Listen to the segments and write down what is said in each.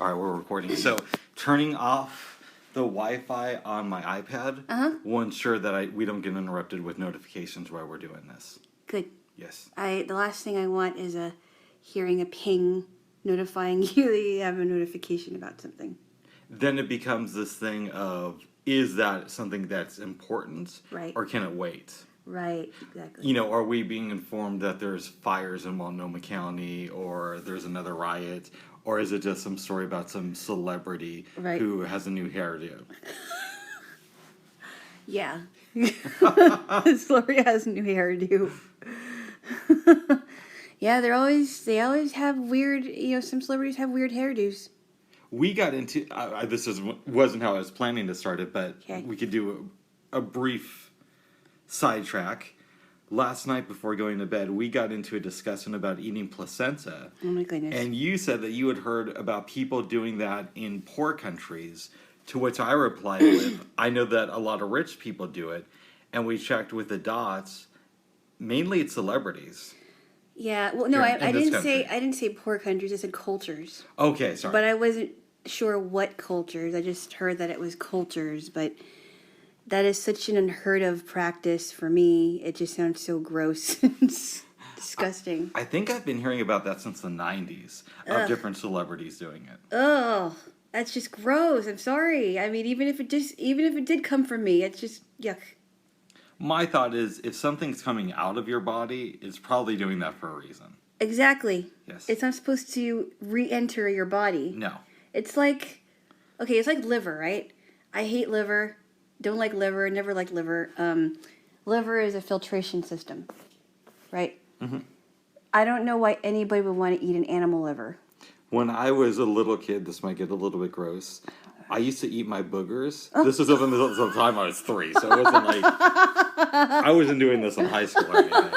All right, we're recording. So, turning off the Wi-Fi on my iPad will ensure that we don't get interrupted with notifications while we're doing this. Good. Yes. The last thing I want is hearing a ping notifying you that you have a notification about something. Then it becomes this thing of, is that something that's important? Right. Or can it wait? Right, exactly. You know, are we being informed that there's fires in Multnomah County or there's another riot? Or is it just some story about some celebrity who has a new hairdo? Yeah. Celebrity has a new hairdo. Yeah, they always have weird, some celebrities have weird hairdos. We got into, wasn't how I was planning to start it, but we could do a brief sidetrack. Last night before going to bed, we got into a discussion about eating placenta. Oh my goodness. And you said that you had heard about people doing that in poor countries, to which I replied with, I know that a lot of rich people do it. And we checked with the dots. Mainly it's celebrities. Yeah, well, no, I didn't say poor countries. I said cultures. Okay, sorry. But I wasn't sure what cultures. I just heard that it was cultures, but that is such an unheard of practice for me. It just sounds so gross and disgusting. I think I've been hearing about that since the 90s of different celebrities doing it. Oh, that's just gross. I'm sorry. I mean, even if it did come from me, it's just yuck. My thought is, if something's coming out of your body, it's probably doing that for a reason. Exactly. Yes. It's not supposed to re-enter your body. No. It's like liver, right? I hate liver. Don't like liver. Never liked liver. Liver is a filtration system, right? Mm-hmm. I don't know why anybody would want to eat an animal liver. When I was a little kid, this might get a little bit gross. I used to eat my boogers. This was over the time I was 3, so it wasn't like I wasn't doing this in high school or anything.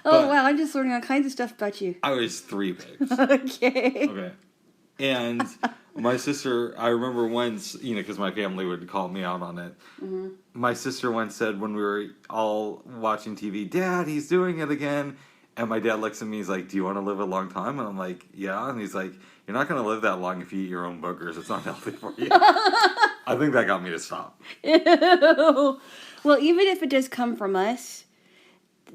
Wow, I'm just learning all kinds of stuff about you. I was 3, babes. Okay. And my sister, I remember once, because my family would call me out on it. Mm-hmm. My sister once said when we were all watching TV, Dad, he's doing it again. And my dad looks at me, he's like, do you want to live a long time? And I'm like, yeah. And he's like, you're not going to live that long if you eat your own boogers. It's not healthy for you. I think that got me to stop. Ew. Well, even if it does come from us,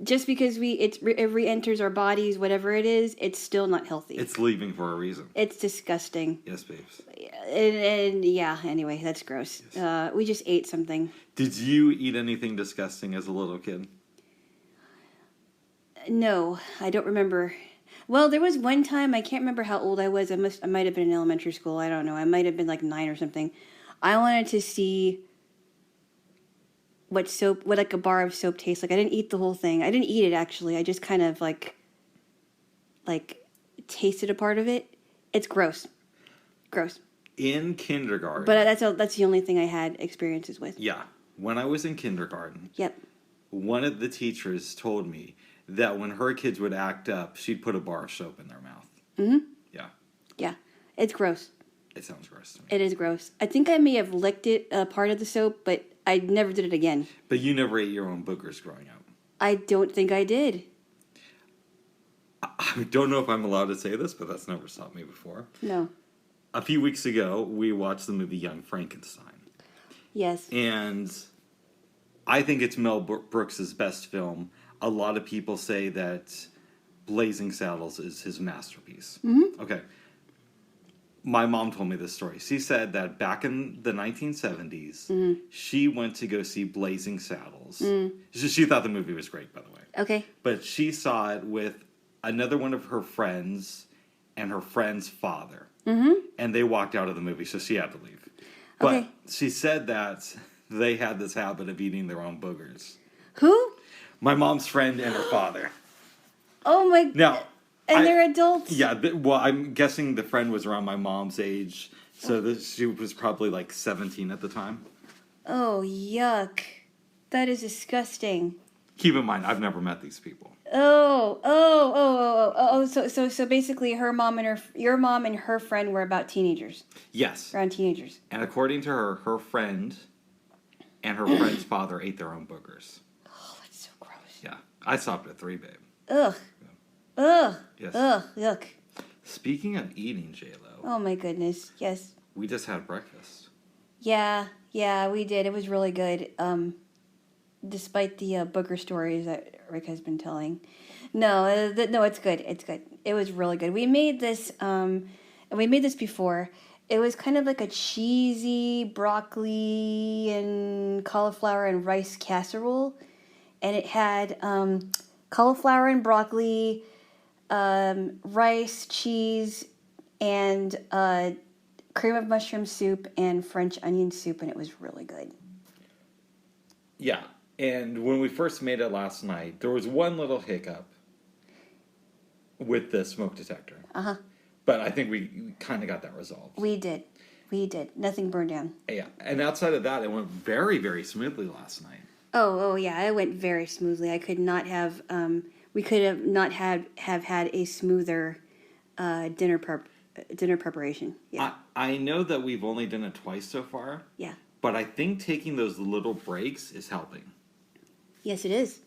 just because it re-enters our bodies, whatever it is, it's still not healthy. It's leaving for a reason. It's disgusting. Yes, babes. And yeah, anyway, that's gross. Yes. We just ate something. Did you eat anything disgusting as a little kid? No, I don't remember. Well, there was one time, I can't remember how old I was. I might have been in elementary school. I don't know. I might have been like 9 or something. I wanted to see what like a bar of soap tastes like. I didn't eat the whole thing. I didn't eat it, actually. I just kind of like tasted a part of it. It's gross. Gross. In kindergarten. But that's the only thing I had experiences with. Yeah. When I was in kindergarten. Yep. One of the teachers told me that when her kids would act up, she'd put a bar of soap in their mouth. Mm-hmm. Yeah. Yeah. It's gross. It sounds gross to me. It is gross. I think I may have licked it, part of the soap, but I never did it again. But you never ate your own boogers growing up? I don't think I did. I don't know if I'm allowed to say this, but that's never stopped me before. No. A few weeks ago, we watched the movie Young Frankenstein. Yes. And I think it's Mel Brooks' best film. A lot of people say that Blazing Saddles is his masterpiece. Mm-hmm. Okay. My mom told me this story. She said that back in the 1970s, she went to go see Blazing Saddles. She thought the movie was great, by the way. Okay. But she saw it with another one of her friends and her friend's father. Mm-hmm. And they walked out of the movie, so she had to leave. But she said that they had this habit of eating their own boogers. Who? My mom's friend and her father. Oh my... Now... And they're adults? Yeah, well, I'm guessing the friend was around my mom's age, so she was probably like 17 at the time. Oh, yuck. That is disgusting. Keep in mind, I've never met these people. So basically your mom and her friend were about teenagers. Yes. Around teenagers. And according to her friend and her friend's father ate their own boogers. Oh, that's so gross. Yeah. I stopped at 3, babe. Ugh. Ugh. Yes. Ugh. Yuck. Speaking of eating, Jaylo, Oh my goodness, yes. we just had breakfast. Yeah, we did. It was really good. Despite the booger stories that Rick has been telling. No, no, it's good. It's good. It was really good. We made this, and we made this before. It was kind of like a cheesy broccoli and cauliflower and rice casserole, and it had cauliflower and broccoli, rice, cheese, and cream of mushroom soup and French onion soup, and it was really good. Yeah, and when we first made it last night, there was one little hiccup with the smoke detector. Uh-huh. But I think we kind of got that resolved. We did. Nothing burned down. Yeah, and outside of that, it went very, very smoothly last night. Oh yeah, it went very smoothly. I could not have. We could have not have had a smoother dinner preparation. Yeah. I know that we've only done it twice so far. Yeah. But I think taking those little breaks is helping. Yes, it is.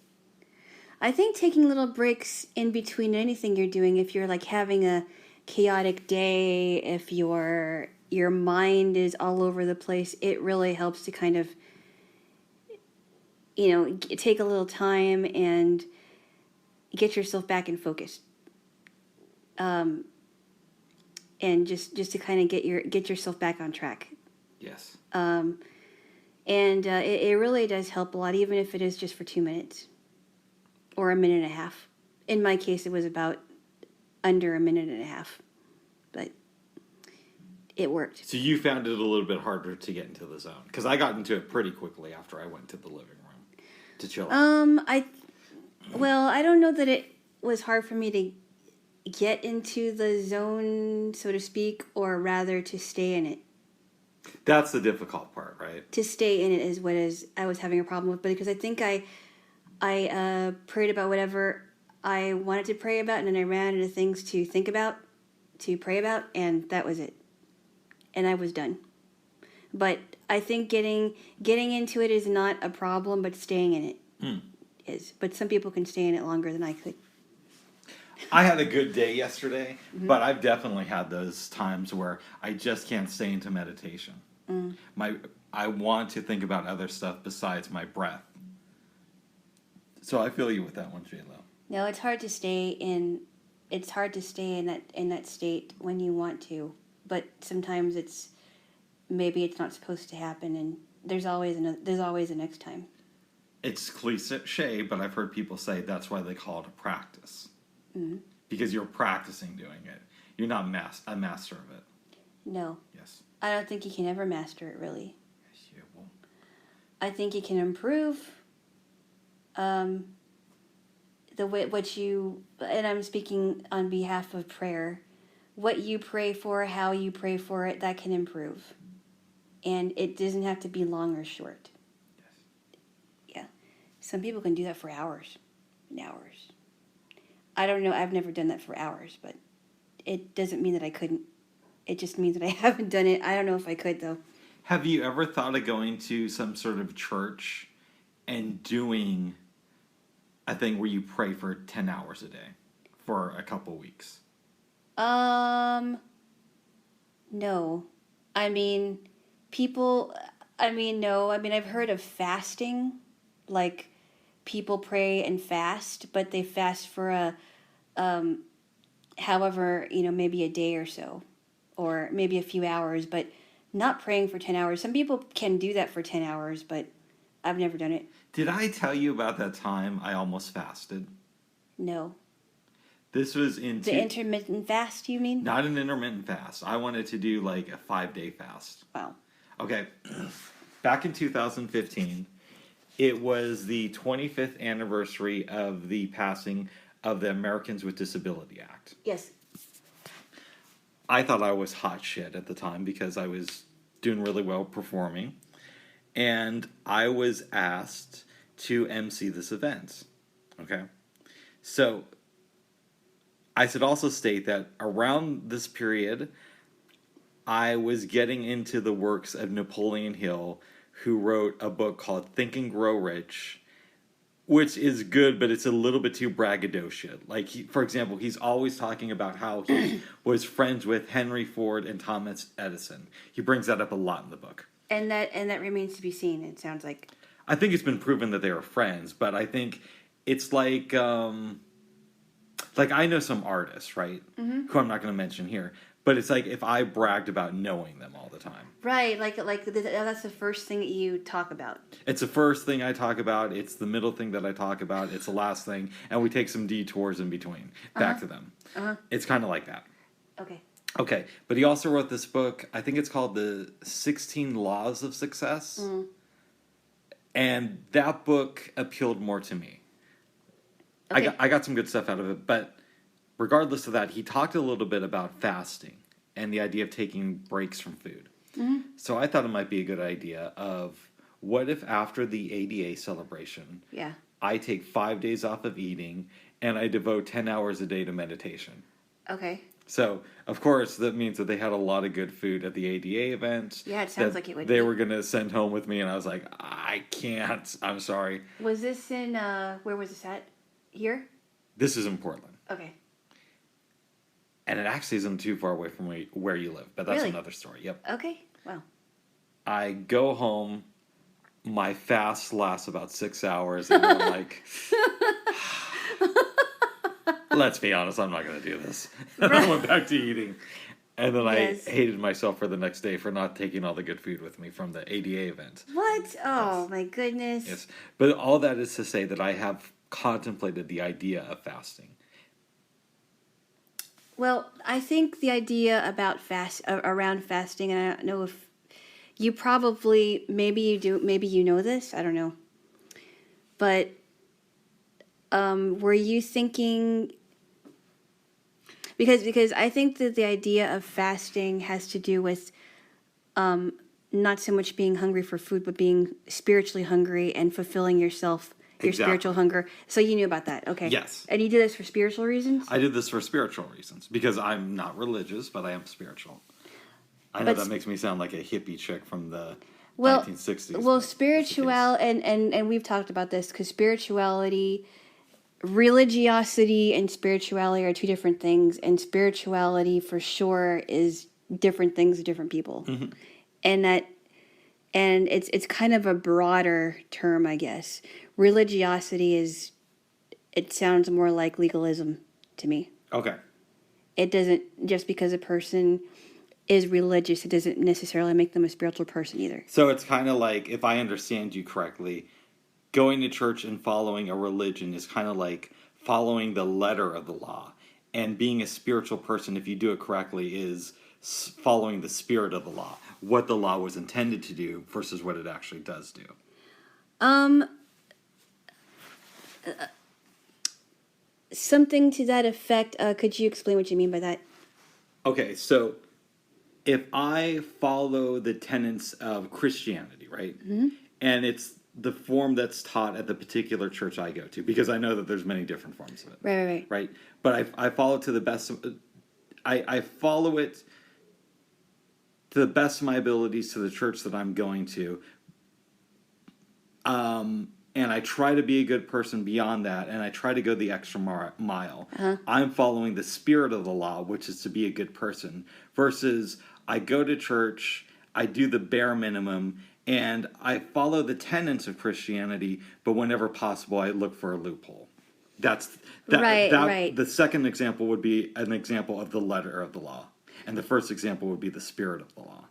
I think taking little breaks in between anything you're doing, if you're like having a chaotic day, if your mind is all over the place, it really helps to kind of, take a little time and get yourself back in focus. And just to kind of get yourself back on track. Yes. And it really does help a lot, even if it is just for 2 minutes or a minute and a half. In my case, it was about under a minute and a half, but it worked. So you found it a little bit harder to get into the zone, because I got into it pretty quickly after I went to the living room to chill. I don't know that it was hard for me to get into the zone, so to speak, or rather to stay in it. That's the difficult part, right? To stay in it is what I was having a problem with, because I think I prayed about whatever I wanted to pray about, and then I ran into things to think about, to pray about, and that was it. And I was done. But I think getting into it is not a problem, but staying in it is. But some people can stay in it longer than I could. I had a good day yesterday, but I've definitely had those times where I just can't stay into meditation. I want to think about other stuff besides my breath. So I feel you with that one, Jaylo. No, it's hard to stay in. It's hard to stay in that state when you want to, but sometimes maybe it's not supposed to happen, and there's always a next time. It's cliche, but I've heard people say that's why they call it a practice. Because you're practicing doing it. You're not a master of it. No. Yes. I don't think you can ever master it, really. Yes, you will. I think you can improve the way and I'm speaking on behalf of prayer, what you pray for, how you pray for it, that can improve. And it doesn't have to be long or short. Yes. Yeah. Some people can do that for hours and hours. I don't know. I've never done that for hours, but it doesn't mean that I couldn't. It just means that I haven't done it. I don't know if I could, though. Have you ever thought of going to some sort of church and doing a thing where you pray for 10 hours a day for a couple weeks? No. I mean, no. I mean, I've heard of fasting, like people pray and fast, but they fast for however, maybe a day or so, or maybe a few hours, but not praying for 10 hours. Some people can do that for 10 hours, but I've never done it. Did I tell you about that time I almost fasted? No. This was the intermittent fast, you mean? Not an intermittent fast. I wanted to do like a 5-day fast. Wow. Okay. Back in 2015, it was the 25th anniversary of the passing of the Americans with Disability Act. Yes. I thought I was hot shit at the time because I was doing really well performing. And I was asked to MC this event. Okay? So, I should also state that around this period, I was getting into the works of Napoleon Hill, who wrote a book called Think and Grow Rich, Which is good, but it's a little bit too braggadocious. Like, for example, he's always talking about how he was friends with Henry Ford and Thomas Edison. He brings that up a lot in the book. And that remains to be seen, it sounds like. I think it's been proven that they are friends, but I think it's like I know some artists, right? Mm-hmm. Who I'm not going to mention here. But it's like if I bragged about knowing them all the time. Right, like that's the first thing that you talk about. It's the first thing I talk about. It's the middle thing that I talk about. It's the last thing. And we take some detours in between. Back to them. It's kind of like that. Okay, but he also wrote this book. I think it's called The 16 Laws of Success. Mm. And that book appealed more to me. Okay. I got some good stuff out of it, but regardless of that, he talked a little bit about fasting and the idea of taking breaks from food. Mm-hmm. So I thought it might be a good idea of what if after the ADA celebration, I take 5 days off of eating and I devote 10 hours a day to meditation. Okay. So, of course, that means that they had a lot of good food at the ADA event. Yeah, it sounds like it would be. They were going to send home with me, and I was like, I can't. I'm sorry. Was this in, where was this at? Here? This is in Portland. Okay. And it actually isn't too far away from where you live, but that's another story. Yep. Okay, wow. I go home, my fast lasts about 6 hours, and I'm like, let's be honest, I'm not going to do this. And I went back to eating. And then I hated myself for the next day for not taking all the good food with me from the ADA event. What? Oh, my goodness. Yes. But all that is to say that I have contemplated the idea of fasting. Well, I think the idea about around fasting, and I don't know if you probably, maybe you do, maybe you know this, I don't know. But were you thinking, because I think that the idea of fasting has to do with not so much being hungry for food, but being spiritually hungry and fulfilling yourself. Your spiritual hunger. So you knew about that. Okay. Yes. And you did this for spiritual reasons? I did this for spiritual reasons. Because I'm not religious, but I am spiritual. I know that makes me sound like a hippie chick from the 1960s. Well, spirituality, and we've talked about this, because spirituality, religiosity and spirituality are two different things. And spirituality, for sure, is different things to different people. Mm-hmm. And it's kind of a broader term, I guess. Religiosity it sounds more like legalism to me. Okay. It doesn't, just because a person is religious, it doesn't necessarily make them a spiritual person either. So it's kind of like, if I understand you correctly, going to church and following a religion is kind of like following the letter of the law. And being a spiritual person, if you do it correctly, is following the spirit of the law. What the law was intended to do versus what it actually does do. Something to that effect. Could you explain what you mean by that? Okay, so if I follow the tenets of Christianity, right? Mm-hmm. And it's the form that's taught at the particular church I go to, because I know that there's many different forms of it. Right? But I follow it to the best of... I follow it to the best of my abilities to the church that I'm going to. And I try to be a good person beyond that, and I try to go the extra mile. Uh-huh. I'm following the spirit of the law, which is to be a good person, versus I go to church, I do the bare minimum, and I follow the tenets of Christianity, but whenever possible, I look for a loophole. Right. The second example would be an example of the letter of the law, and the first example would be the spirit of the law.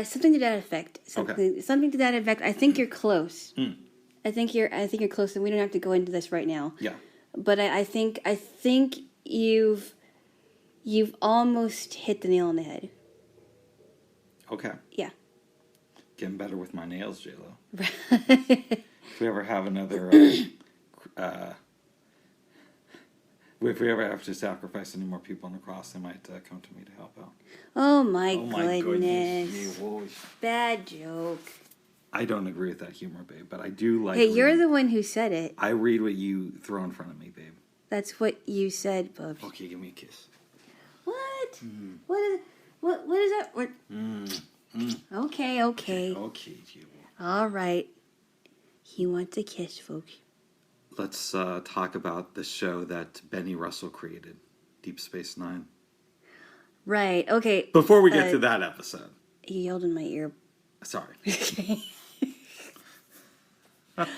Something to that effect. Something to that effect. I think you're close. Mm. I think you're close, and we don't have to go into this right now. Yeah. But I think you've almost hit the nail on the head. Okay. Yeah. Getting better with my nails, Jaylo. If we ever have another, if we ever have to sacrifice any more people on the cross, they might come to me to help out. Oh my goodness. Bad joke. I don't agree with that humor, babe, but I do like... Hey, you're the one who said it. I read what you throw in front of me, babe. That's what you said, Bubs. Okay, give me a kiss. What? Mm. What is that? What? Mm. Mm. Okay. Okay, Jaylo. All right. He wants a kiss, folks. let's talk about the show that Benny Russell created, Deep Space Nine. Right. Okay. Before we get to that episode. He yelled in my ear. Sorry. Okay.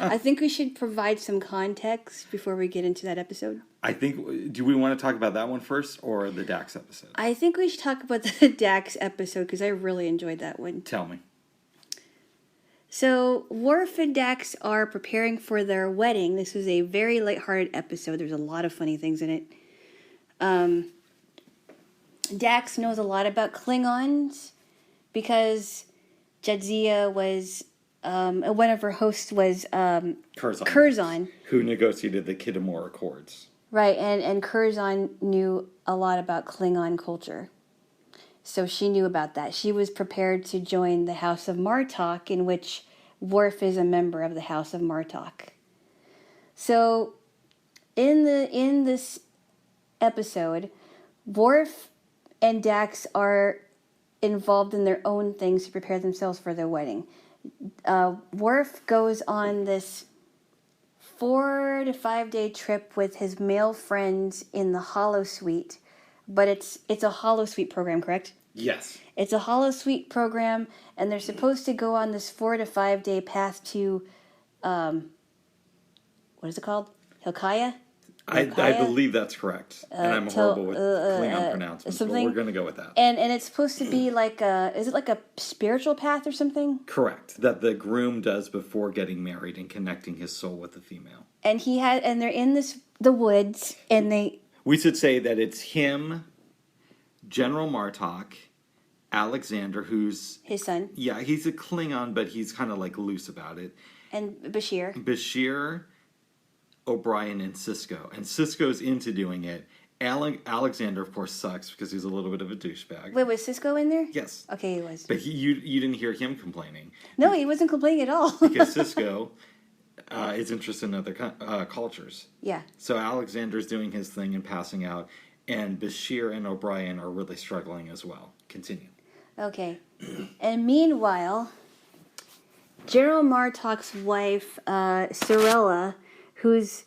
I think we should provide some context before we get into that episode. I think, do we want to talk about that one first or the Dax episode? I think we should talk about the Dax episode because I really enjoyed that one. Tell me. So, Worf and Dax are preparing for their wedding. This was a very lighthearted episode. There's a lot of funny things in it. Dax knows a lot about Klingons because Jadzia was... one of her hosts was Curzon, who negotiated the Kitamor Accords. Right, and Curzon knew a lot about Klingon culture. So she knew about that. She was prepared to join the House of Martok, in which Worf is a member of the House of Martok. So in this episode, Worf and Dax are involved in their own things to prepare themselves for their wedding. Worf goes on this 4 to 5 day trip with his male friends in the Holosuite, but it's a Holosuite program, correct? Yes. It's a Holosuite program, and they're supposed to go on this 4 to 5 day path to, what is it called? Hilkiah? I believe that's correct. And I'm horrible with Klingon pronouncements, but we're going to go with that. And it's supposed to be like is it like a spiritual path or something? Correct. That the groom does before getting married and connecting his soul with the female. And they're in the woods, and we should say that it's him, General Martok, Alexander, who's... his son. Yeah, he's a Klingon, but he's kind of like loose about it. And Bashir, O'Brien, and Sisko. And Sisko's into doing it. Alexander, of course, sucks because he's a little bit of a douchebag. Wait, was Sisko in there? Yes. Okay, he was. But you didn't hear him complaining. No, he wasn't complaining at all. Because Sisko is interested in other cultures. Yeah. So Alexander's doing his thing and passing out. And Bashir and O'Brien are really struggling as well. Continue. Okay. And meanwhile, General Martok's wife, Sorella, who's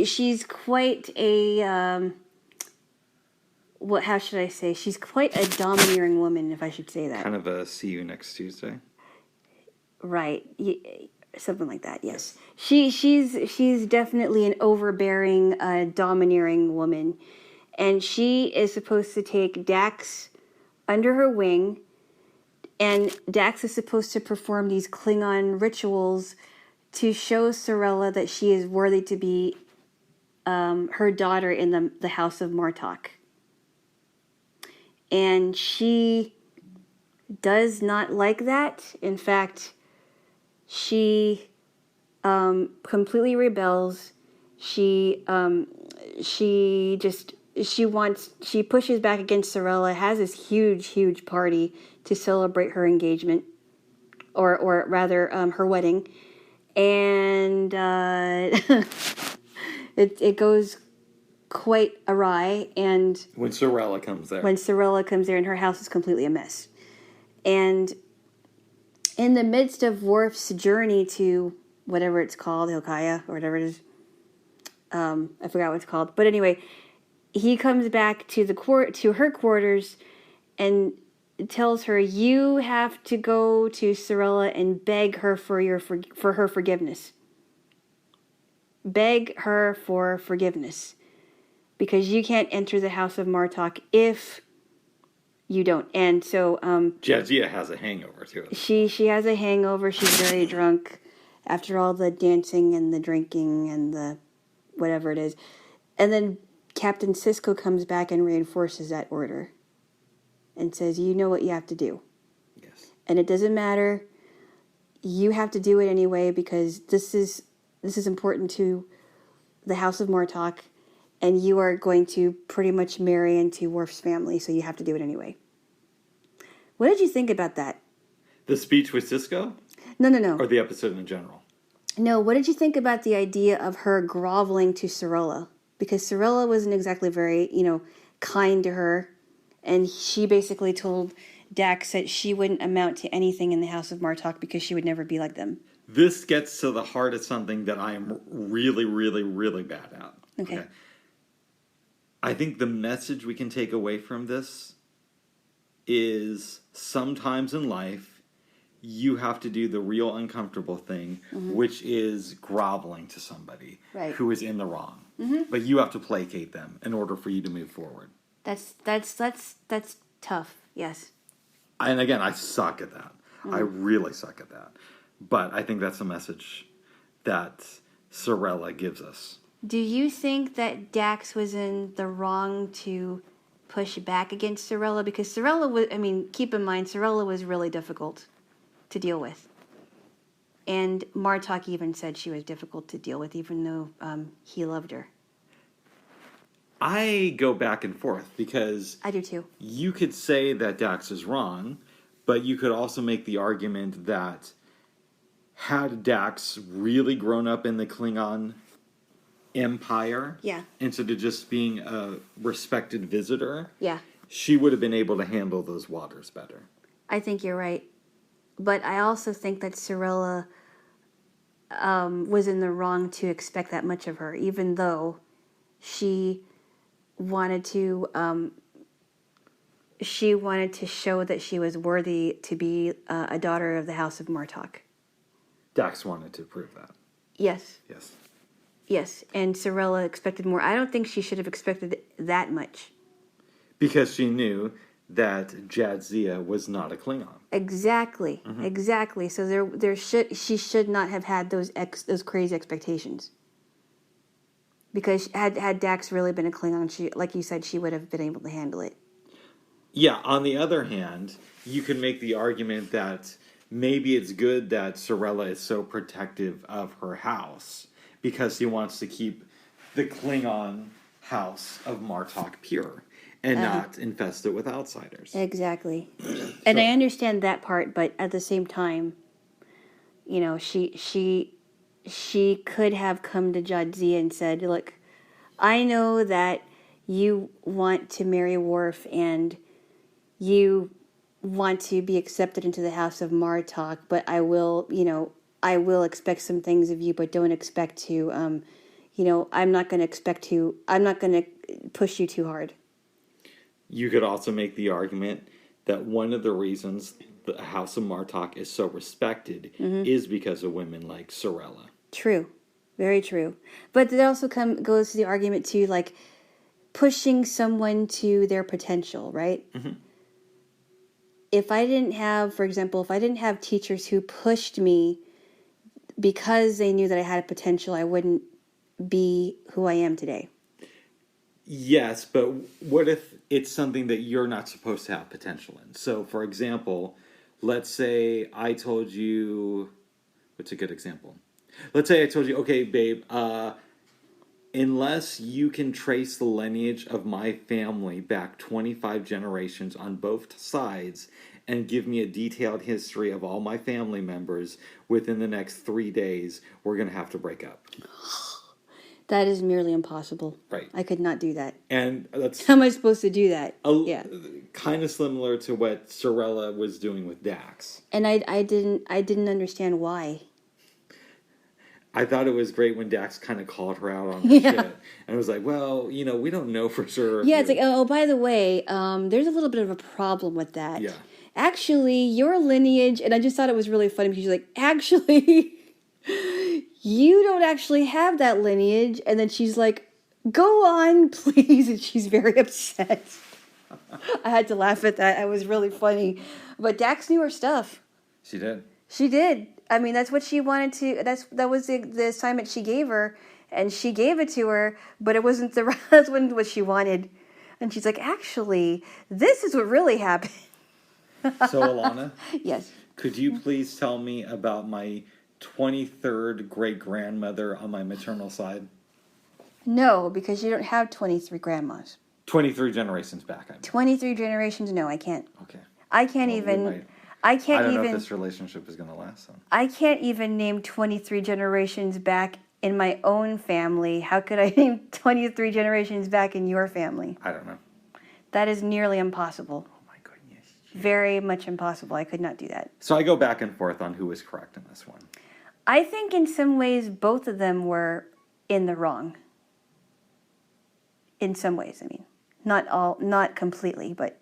she's quite a how should I say? She's quite a domineering woman, if I should say that. Kind of a see you next Tuesday. Right. Something like that. Yes. She's definitely an overbearing, domineering woman, and she is supposed to take Dax under her wing. And Dax is supposed to perform these Klingon rituals to show Sorella that she is worthy to be her daughter in the House of Martok. And she does not like that. In fact, she completely rebels. She pushes back against Sorella, has this huge party to celebrate her engagement, or rather her wedding, and it goes quite awry. And when Sorella comes there, and her house is completely a mess. And in the midst of Worf's journey to whatever it's called, Hilkiah or whatever it is, I forgot what it's called, but anyway, he comes back to her quarters and tells her, you have to go to Sorella and beg her for her forgiveness. Beg her for forgiveness. Because you can't enter the House of Martok if you don't. And so Jadzia has a hangover too. She has a hangover. She's very drunk after all the dancing and the drinking and the whatever it is. And then Captain Sisko comes back and reinforces that order and says, you know what you have to do. Yes. And it doesn't matter. You have to do it anyway because this is important to the House of Martok, and you are going to pretty much marry into Worf's family, so you have to do it anyway. What did you think about that? The speech with Sisko? No. Or the episode in general? No, what did you think about the idea of her groveling to Sorella? Because Sorella wasn't exactly very, kind to her. And she basically told Dax that she wouldn't amount to anything in the House of Martok because she would never be like them. this gets to the heart of something that I am really, really, really bad at. Okay. I think the message we can take away from this is sometimes in life, you have to do the real uncomfortable thing, which is groveling to somebody who is in the wrong. But you have to placate them in order for you to move forward. That's tough. Yes. And again, I suck at that. I really suck at that. But I think that's a message that Sorella gives us. Do you think that Dax was in the wrong to push back against Sorella? Because Sorella was, keep in mind, Sorella was really difficult to deal with. And Martok even said she was difficult to deal with, even though he loved her. I go back and forth because... I do too. You could say that Dax is wrong, but you could also make the argument that had Dax really grown up in the Klingon Empire, instead of just being a respected visitor, she would have been able to handle those waters better. I think you're right. But I also think that Sorella was in the wrong to expect that much of her, even though she wanted to show that she was worthy to be a daughter of the House of Martok. Dax wanted to prove that. Yes. Yes. Yes, and Sorella expected more. I don't think she should have expected that much. Because she knew that Jadzia was not a Klingon. Exactly. Exactly. So she should not have had those crazy expectations. Because had Dax really been a Klingon, she, like you said, she would have been able to handle it. Yeah, on the other hand, you can make the argument that maybe it's good that Sorella is so protective of her house because he wants to keep the Klingon house of Martok pure and not infest it with outsiders. Exactly. And I understand that part, but at the same time, she could have come to Jadzia and said, look, I know that you want to marry Worf and you want to be accepted into the House of Martok, but I will expect some things of you, but don't expect to, I'm not going to push you too hard. You could also make the argument that one of the reasons the House of Martok is so respected is because of women like Sorella. True. Very true. But it also goes to the argument too, like pushing someone to their potential, right? If I didn't have teachers who pushed me because they knew that I had a potential, I wouldn't be who I am today. Yes, but what if it's something that you're not supposed to have potential in? So, for example, let's say I told you... What's a good example? Let's say I told you, okay, babe, unless you can trace the lineage of my family back 25 generations on both sides and give me a detailed history of all my family members within the next 3 days, we're going to have to break up. That is merely impossible. Right. I could not do that. And that's... How am I supposed to do that? Kind of similar to what Sorella was doing with Dax. And I didn't understand why. I thought it was great when Dax kind of called her out on her shit. And it was like, well, we don't know for sure. Yeah, it's like, oh, by the way, there's a little bit of a problem with that. Yeah. Actually, your lineage, and I just thought it was really funny because she's like, actually, you don't actually have that lineage. And then she's like, go on, please. And she's very upset. I had to laugh at that. It was really funny. But Dax knew her stuff. She did. She did. I mean, that's what she wanted to... That was the assignment she gave her, and she gave it to her, but it wasn't that wasn't what she wanted. And she's like, actually, this is what really happened. So, Alana? Yes. Could you please tell me about my 23rd great-grandmother on my maternal side? No, because you don't have 23 grandmas. 23 generations back, I mean. 23 generations? No, I can't. Okay. I can't even... I don't know if this relationship is going to last. Then. I can't even name 23 generations back in my own family. How could I name 23 generations back in your family? I don't know. That is nearly impossible. Oh my goodness. Very much impossible. I could not do that. So I go back and forth on who is correct in this one. I think in some ways both of them were in the wrong. In some ways, I mean. Not completely, but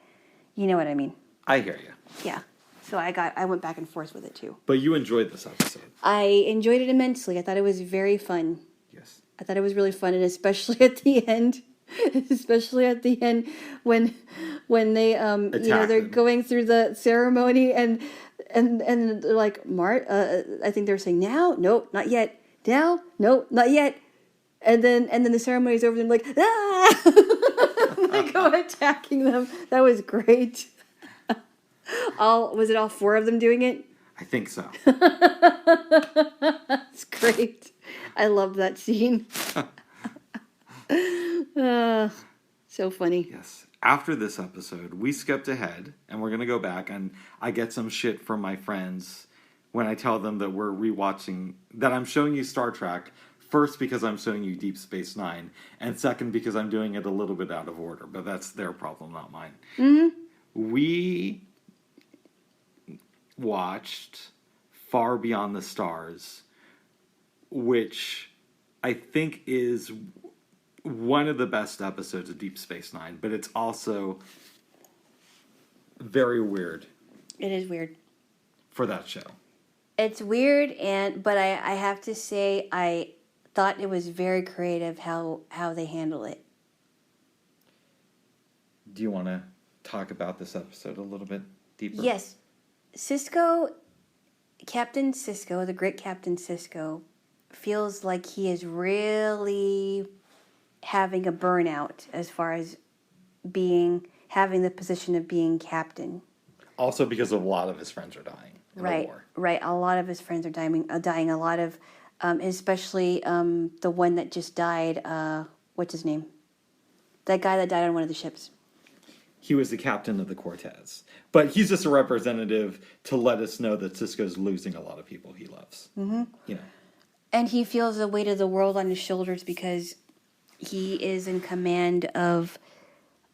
you know what I mean. I hear you. Yeah. So I went back and forth with it too. But you enjoyed this episode. I enjoyed it immensely. I thought it was very fun. Yes. I thought it was really fun, and especially at the end. When they they're going through the ceremony and they're like, I think they're saying, now, nope, not yet. Now, nope, not yet. And then the ceremony is over and like, ah! They go attacking them. That was great. Was it all four of them doing it? I think so. It's great. I love that scene. So funny. Yes. After this episode, we skipped ahead, and we're going to go back, and I get some shit from my friends when I tell them that we're rewatching, that I'm showing you Star Trek, first because I'm showing you Deep Space Nine, and second because I'm doing it a little bit out of order, but that's their problem, not mine. Mm-hmm. We watched Far Beyond the Stars, which I think is one of the best episodes of Deep Space Nine, but it's also very weird. It is weird. For that show. It's weird, but I have to say I thought it was very creative how they handle it. Do you want to talk about this episode a little bit deeper? Yes. Captain Sisko, the great Captain Sisko, feels like he is really having a burnout as far as having the position of being captain. Also because a lot of his friends are dying in the war. Right. A lot of his friends are dying. A lot of, especially the one that just died. What's his name? That guy that died on one of the ships. He was the captain of the Cortez. But he's just a representative to let us know that Sisko's losing a lot of people he loves. Mm-hmm. You know. And he feels the weight of the world on his shoulders because he is in command of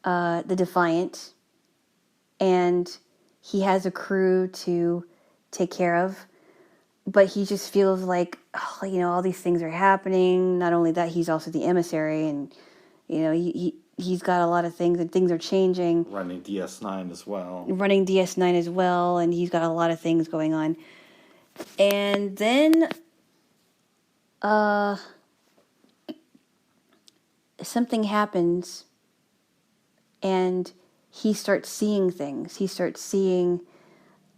the Defiant. And he has a crew to take care of. But he just feels like, all these things are happening. Not only that, he's also the emissary. And, he's got a lot of things, and things are changing. Running DS9 as well. And he's got a lot of things going on. And then something happens, and he starts seeing things. He starts seeing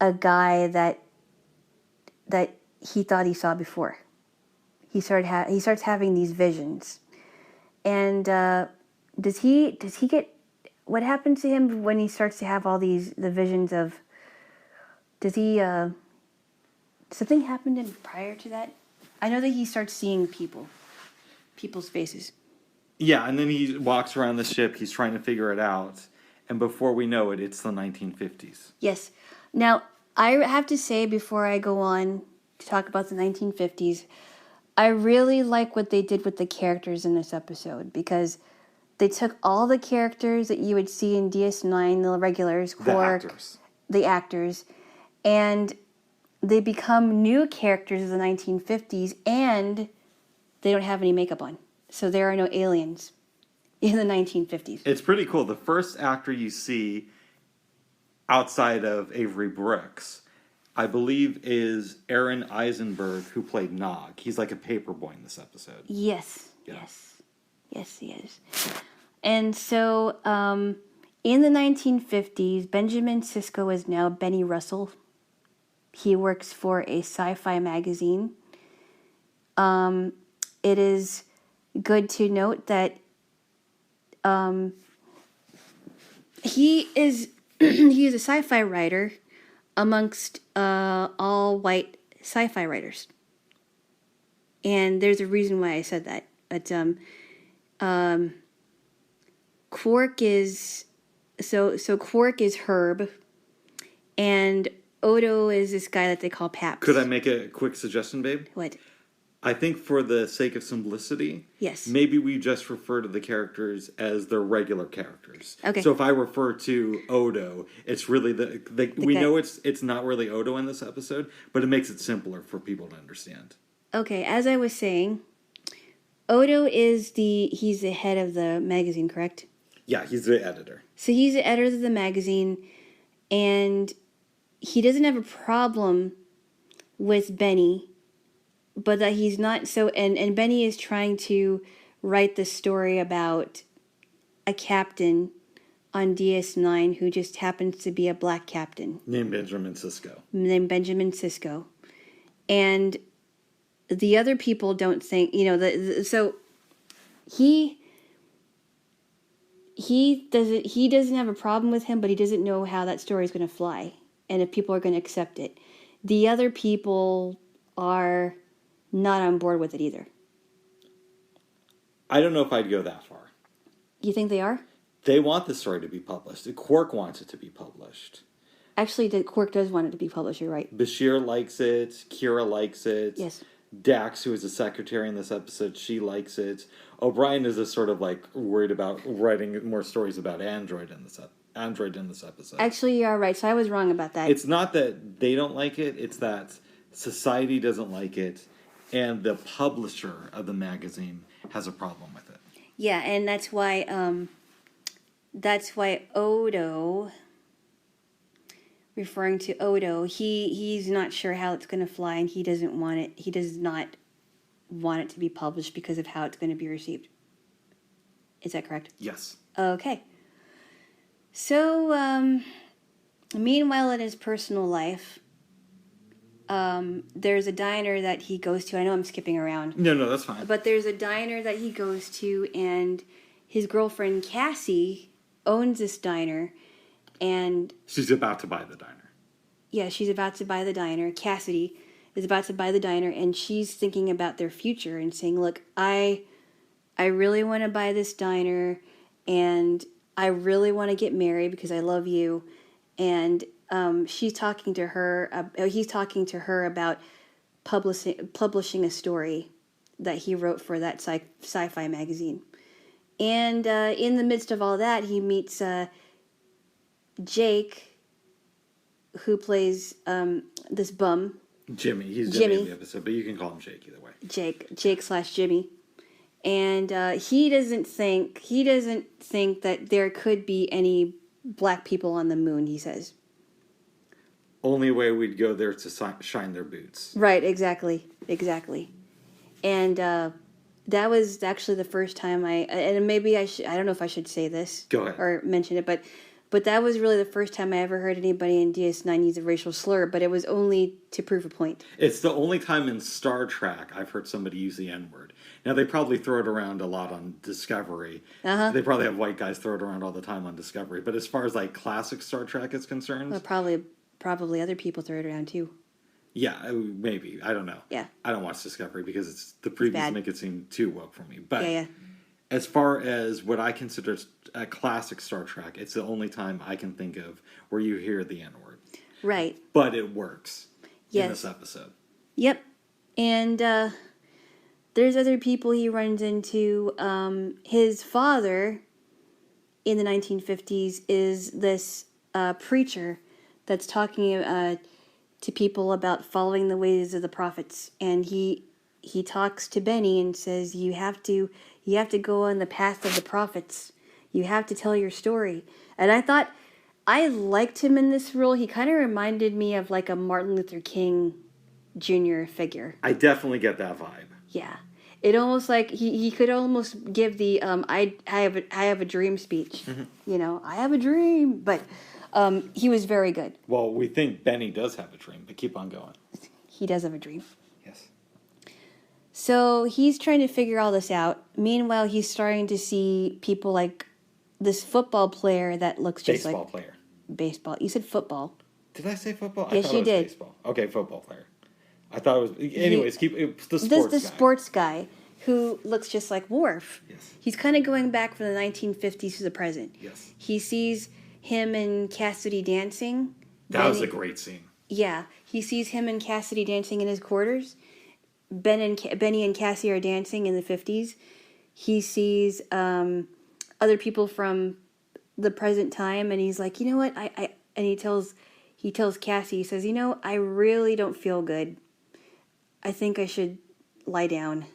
a guy that he thought he saw before. He starts having these visions. And does he get, what happens to him when he starts to have all the visions of, something happened prior to that? I know that he starts seeing people's faces. Yeah, and then he walks around the ship, he's trying to figure it out, and before we know it, it's the 1950s. Yes. Now, I have to say, before I go on to talk about the 1950s, I really like what they did with the characters in this episode, because they took all the characters that you would see in DS9, the regulars, the actors, and they become new characters of the 1950s, and they don't have any makeup on. So there are no aliens in the 1950s. It's pretty cool. The first actor you see outside of Avery Brooks, I believe, is Aaron Eisenberg, who played Nog. He's like a paperboy in this episode. Yes. Yeah. Yes, he is. And so, in the 1950s, Benjamin Sisko is now Benny Russell. He works for a sci-fi magazine. It is good to note that he is a sci-fi writer amongst all white sci-fi writers. And there's a reason why I said that. But Quark is Herb, and Odo is this guy that they call Paps. Could I make a quick suggestion, babe? What? I think for the sake of simplicity, Yes. maybe we just refer to the characters as their regular characters. Okay. So if I refer to Odo, it's really we guy. know it's not really Odo in this episode, but it makes it simpler for people to understand. Okay, as I was saying, Odo he's the head of the magazine, correct? Yeah, he's the editor. So he's the editor of the magazine, and he doesn't have a problem with Benny, but that he's not so. And Benny is trying to write the story about a captain on DS9 who just happens to be a black captain Named Benjamin Sisko. And the other people don't think, so he doesn't have a problem with him, but he doesn't know how that story is going to fly and if people are going to accept it. The other people are not on board with it either. I don't know if I'd go that far. You think they are? They want the story to be published. Quark wants it to be published. Actually, Quark does want it to be published, you're right. Bashir likes it. Kira likes it. Yes. Dax, who is a secretary in this episode, she likes it. O'Brien is just sort of like worried about writing more stories about Android in this episode. Actually, you are right. So I was wrong about that. It's not that they don't like it. It's that society doesn't like it. And the publisher of the magazine has a problem with it. Yeah, and that's why Odo, referring to Odo, he's not sure how it's going to fly, and he doesn't want it. He does not want it to be published because of how it's going to be received. Is that correct? Yes. Okay. So, meanwhile, in his personal life, there's a diner that he goes to. I know I'm skipping around. No, that's fine. But there's a diner that he goes to, and his girlfriend Cassie owns this diner, and she's about to buy the diner. Yeah, she's about to buy the diner. Cassidy is about to buy the diner, and she's thinking about their future and saying, "Look, I really want to buy this diner, and I really want to get married because I love you." And he's talking to her about publishing a story that he wrote for that sci-fi magazine. And in the midst of all that, he meets Jake, who plays this bum. Jimmy. He's Jimmy in the episode, but you can call him Jake either way. Jake/Jimmy. And he doesn't think that there could be any black people on the moon, he says. Only way we'd go there to shine their boots. Right, exactly. And that was actually the first time and maybe I don't know if I should say this. Go ahead. Or mention it, but that was really the first time I ever heard anybody in DS9 use a racial slur, but it was only to prove a point. It's the only time in Star Trek I've heard somebody use the N-word. Now, they probably throw it around a lot on Discovery. Uh-huh. They probably have white guys throw it around all the time on Discovery. But as far as, like, classic Star Trek is concerned... Well, probably other people throw it around, too. Yeah, maybe. I don't know. Yeah. I don't watch Discovery because the previews make it seem too woke for me. But yeah. As far as what I consider a classic Star Trek, it's the only time I can think of where you hear the N-word. Right. But it works in this episode. Yep. And there's other people he runs into. His father in the 1950s is this preacher that's talking to people about following the ways of the prophets. And he talks to Benny and says, you have to go on the path of the prophets. You have to tell your story. And I thought, I liked him in this role. He kind of reminded me of like a Martin Luther King Jr. figure. I definitely get that vibe. Yeah. It almost like he could almost give the I have a dream speech. Mm-hmm. I have a dream. But he was very good. Well, we think Benny does have a dream, but keep on going. He does have a dream. Yes. So he's trying to figure all this out. Meanwhile, he's starting to see people like this football player that looks just baseball player. Baseball. You said football. Did I say football? Yes, I thought you it was did. Baseball. Okay, football player. I thought it was... Anyways, it's the sports guy. The sports guy who looks just like Worf. Yes. He's kind of going back from the 1950s to the present. Yes. He sees him and Cassidy dancing. That was a great scene. Yeah. He sees him and Cassidy dancing in his quarters. Benny and Cassie are dancing in the 50s. He sees other people from the present time, and he's like, you know what? And he tells Cassie, he says, I really don't feel good. I think I should lie down.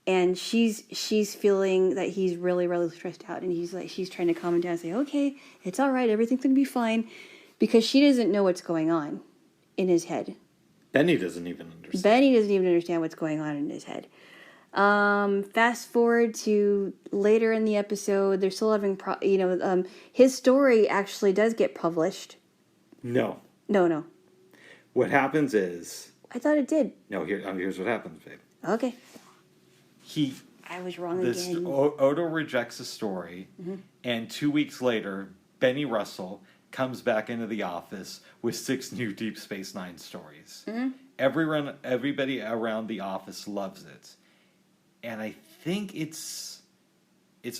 And she's feeling that he's really, really stressed out, and she's trying to calm him down and say, okay, it's all right, everything's gonna be fine, because she doesn't know what's going on in his head. Benny doesn't even understand. Benny doesn't even understand what's going on in his head. Fast forward to later in the episode, they're still having, his story actually does get published. No. No. What happens is... I thought it did. No, here's what happens, babe. Okay. I was wrong again. Odo rejects the story, and 2 weeks later, Benny Russell comes back into the office with 6 new Deep Space Nine stories. Mm-hmm. Everybody around the office loves it. And I think it's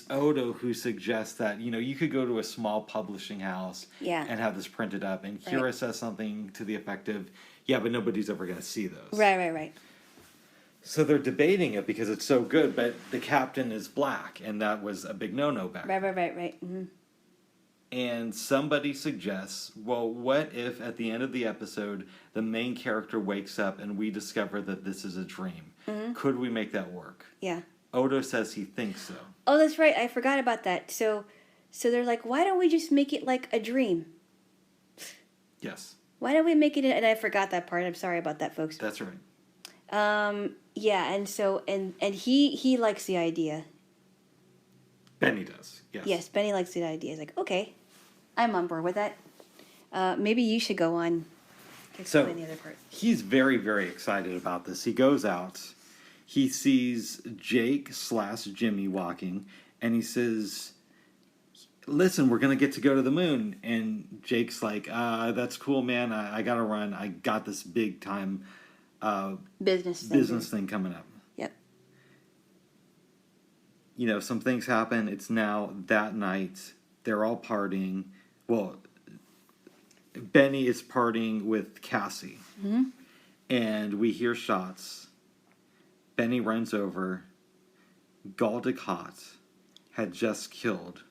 Odo who suggests that, you could go to a small publishing house and have this printed up. And Kira says something to the effect of, yeah, but nobody's ever going to see those. Right. So they're debating it because it's so good, but the captain is black, and that was a big no-no back then. Right. Mm-hmm. And somebody suggests, well, what if at the end of the episode, the main character wakes up and we discover that this is a dream? Mm-hmm. Could we make that work? Yeah. Odo says he thinks so. Oh, that's right. I forgot about that. So they're like, why don't we just make it like a dream? Yes. Why don't we make it... And I forgot that part. I'm sorry about that, folks. That's right. Yeah, and so... And he likes the idea. Benny does, yes. Yes, Benny likes the idea. He's like, okay, I'm on board with that. Maybe you should go on. So, the other part. He's very, very excited about this. He goes out. He sees Jake/Jimmy walking, and he says, listen, we're going to go to the moon. And Jake's like, that's cool, man. I got to run. I got this big time business thing coming up. Yep. Some things happen. It's now that night. They're all partying. Well, Benny is partying with Cassie. Mm-hmm. And we hear shots. Benny runs over. Gul Dukat had just killed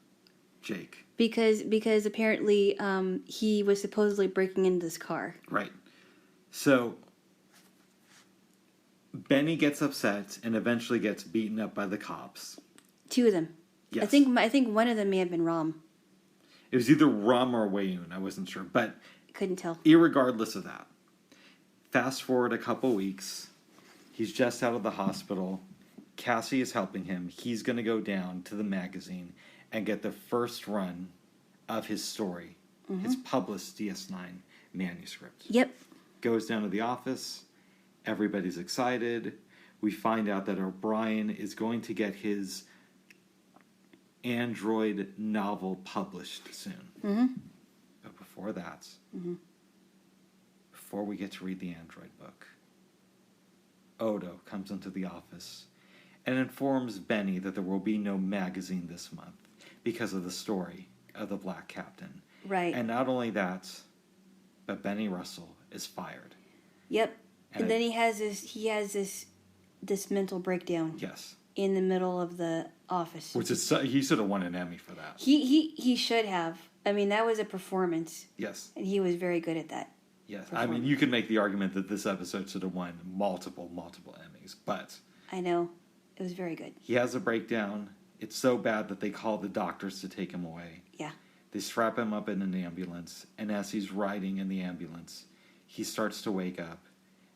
Jake. Because apparently he was supposedly breaking into this car. Right. So Benny gets upset and eventually gets beaten up by the cops. 2 of them. Yes. I think one of them may have been Rom. It was either Rom or Wayun. I wasn't sure, but couldn't tell. Irregardless of that, fast forward a couple weeks. He's just out of the hospital. Cassie is helping him. He's going to go down to the magazine and get the first run of his story, his published DS9 manuscript. Yep. Goes down to the office. Everybody's excited. We find out that O'Brien is going to get his Android novel published soon. Mm-hmm. But before that, before we get to read the Android book, Odo comes into the office and informs Benny that there will be no magazine this month because of the story of the Black Captain. Right. And not only that, but Benny Russell is fired. Yep. And then he has this mental breakdown. Yes. In the middle of the office. Which is, he should have won an Emmy for that. He should have. I mean, that was a performance. Yes. And he was very good at that. Yes. I mean, you could make the argument that this episode should have won multiple Emmys, but... I know. It was very good. He has a breakdown. It's so bad that they call the doctors to take him away. Yeah. They strap him up in an ambulance, and as he's riding in the ambulance, he starts to wake up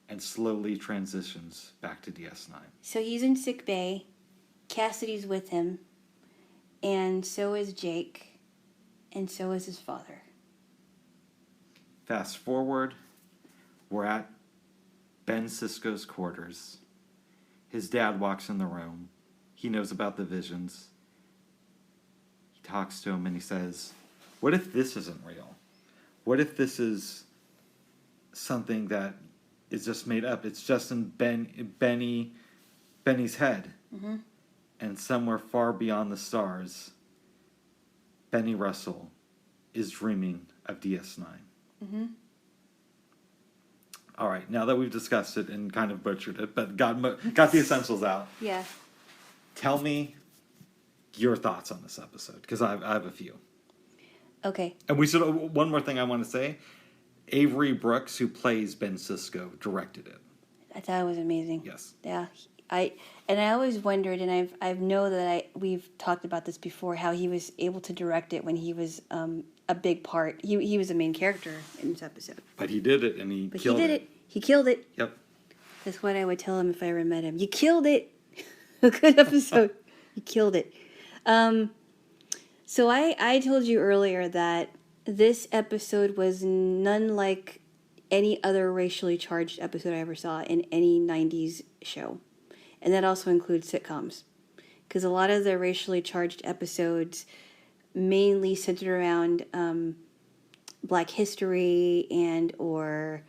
and slowly transitions back to DS9. So he's in sick bay. Cassidy's with him. And so is Jake. And so is his father. Fast forward, we're at Ben Sisko's quarters. His dad walks in the room. He knows about the visions. He talks to him and he says, what if this isn't real? What if this is something that is just made up? It's just in Benny's head. Mm-hmm. And somewhere far beyond the stars, Benny Russell is dreaming of DS9. Mm-hmm. All right, now that we've discussed it and kind of butchered it, but got the essentials out, Yeah. tell me your thoughts on this episode, because I have a few. Okay. And one more thing I want to say. Avery Brooks, who plays Ben Sisko, directed it. I thought it was amazing. Yes. Yeah. I always wondered, and I know that we've talked about this before, how he was able to direct it when he was a big part. He was the main character in this episode. But he did it, and he killed it. He killed it. Yep. That's what I would tell him if I ever met him. You killed it. A good episode. You killed it. So I told you earlier that this episode was none like any other racially charged episode I ever saw in any 90s show. And that also includes sitcoms. Because a lot of the racially charged episodes mainly centered around Black history and or...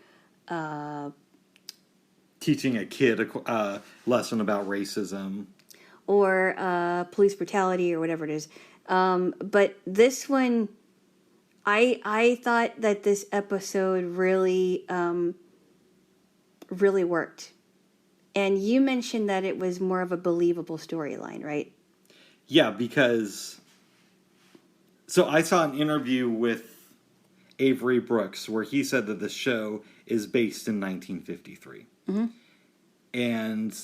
teaching a kid a lesson about racism. Or police brutality or whatever it is. But this one... I thought that this episode really really worked. And you mentioned that it was more of a believable storyline, right? Yeah, because... So I saw an interview with Avery Brooks where he said that the show is based in 1953. Mm-hmm. And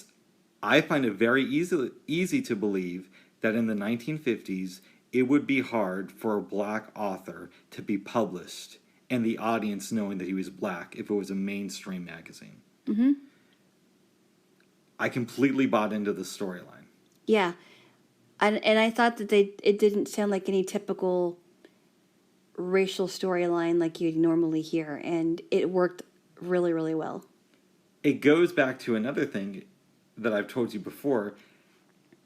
I find it very easy to believe that in the 1950s, it would be hard for a black author to be published and the audience knowing that he was black if it was a mainstream magazine. Mm-hmm. I completely bought into the storyline. Yeah. And I thought that it didn't sound like any typical racial storyline like you'd normally hear. And it worked really, really well. It goes back to another thing that I've told you before.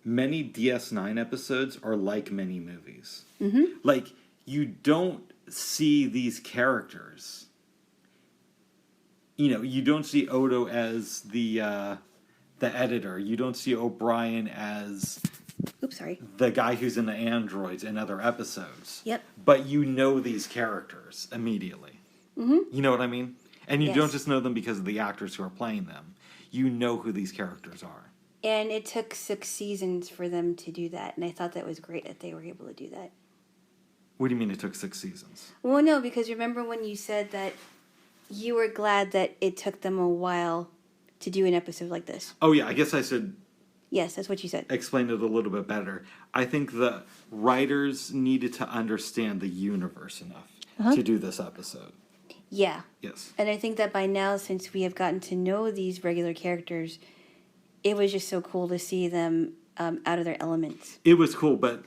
Many DS9 episodes are like many movies. Mm-hmm. Like, you don't see these characters. You know, you don't see Odo as the editor. You don't see O'Brien as... Oops, sorry. The guy who's in the androids in other episodes. Yep. But you know these characters immediately. Mm-hmm. You know what I mean? And you Yes. don't just know them because of the actors who are playing them. You know who these characters are. And it took 6 seasons for them to do that. And I thought that was great that they were able to do that. What do you mean it took 6 seasons? Well, no, because remember when you said that you were glad that it took them a while to do an episode like this? Oh, yeah, I guess I should Yes, that's what you said. explain it a little bit better. I think the writers needed to understand the universe enough to do this episode. Yeah. Yes. And I think that by now, since we have gotten to know these regular characters, it was just so cool to see them out of their elements. It was cool, but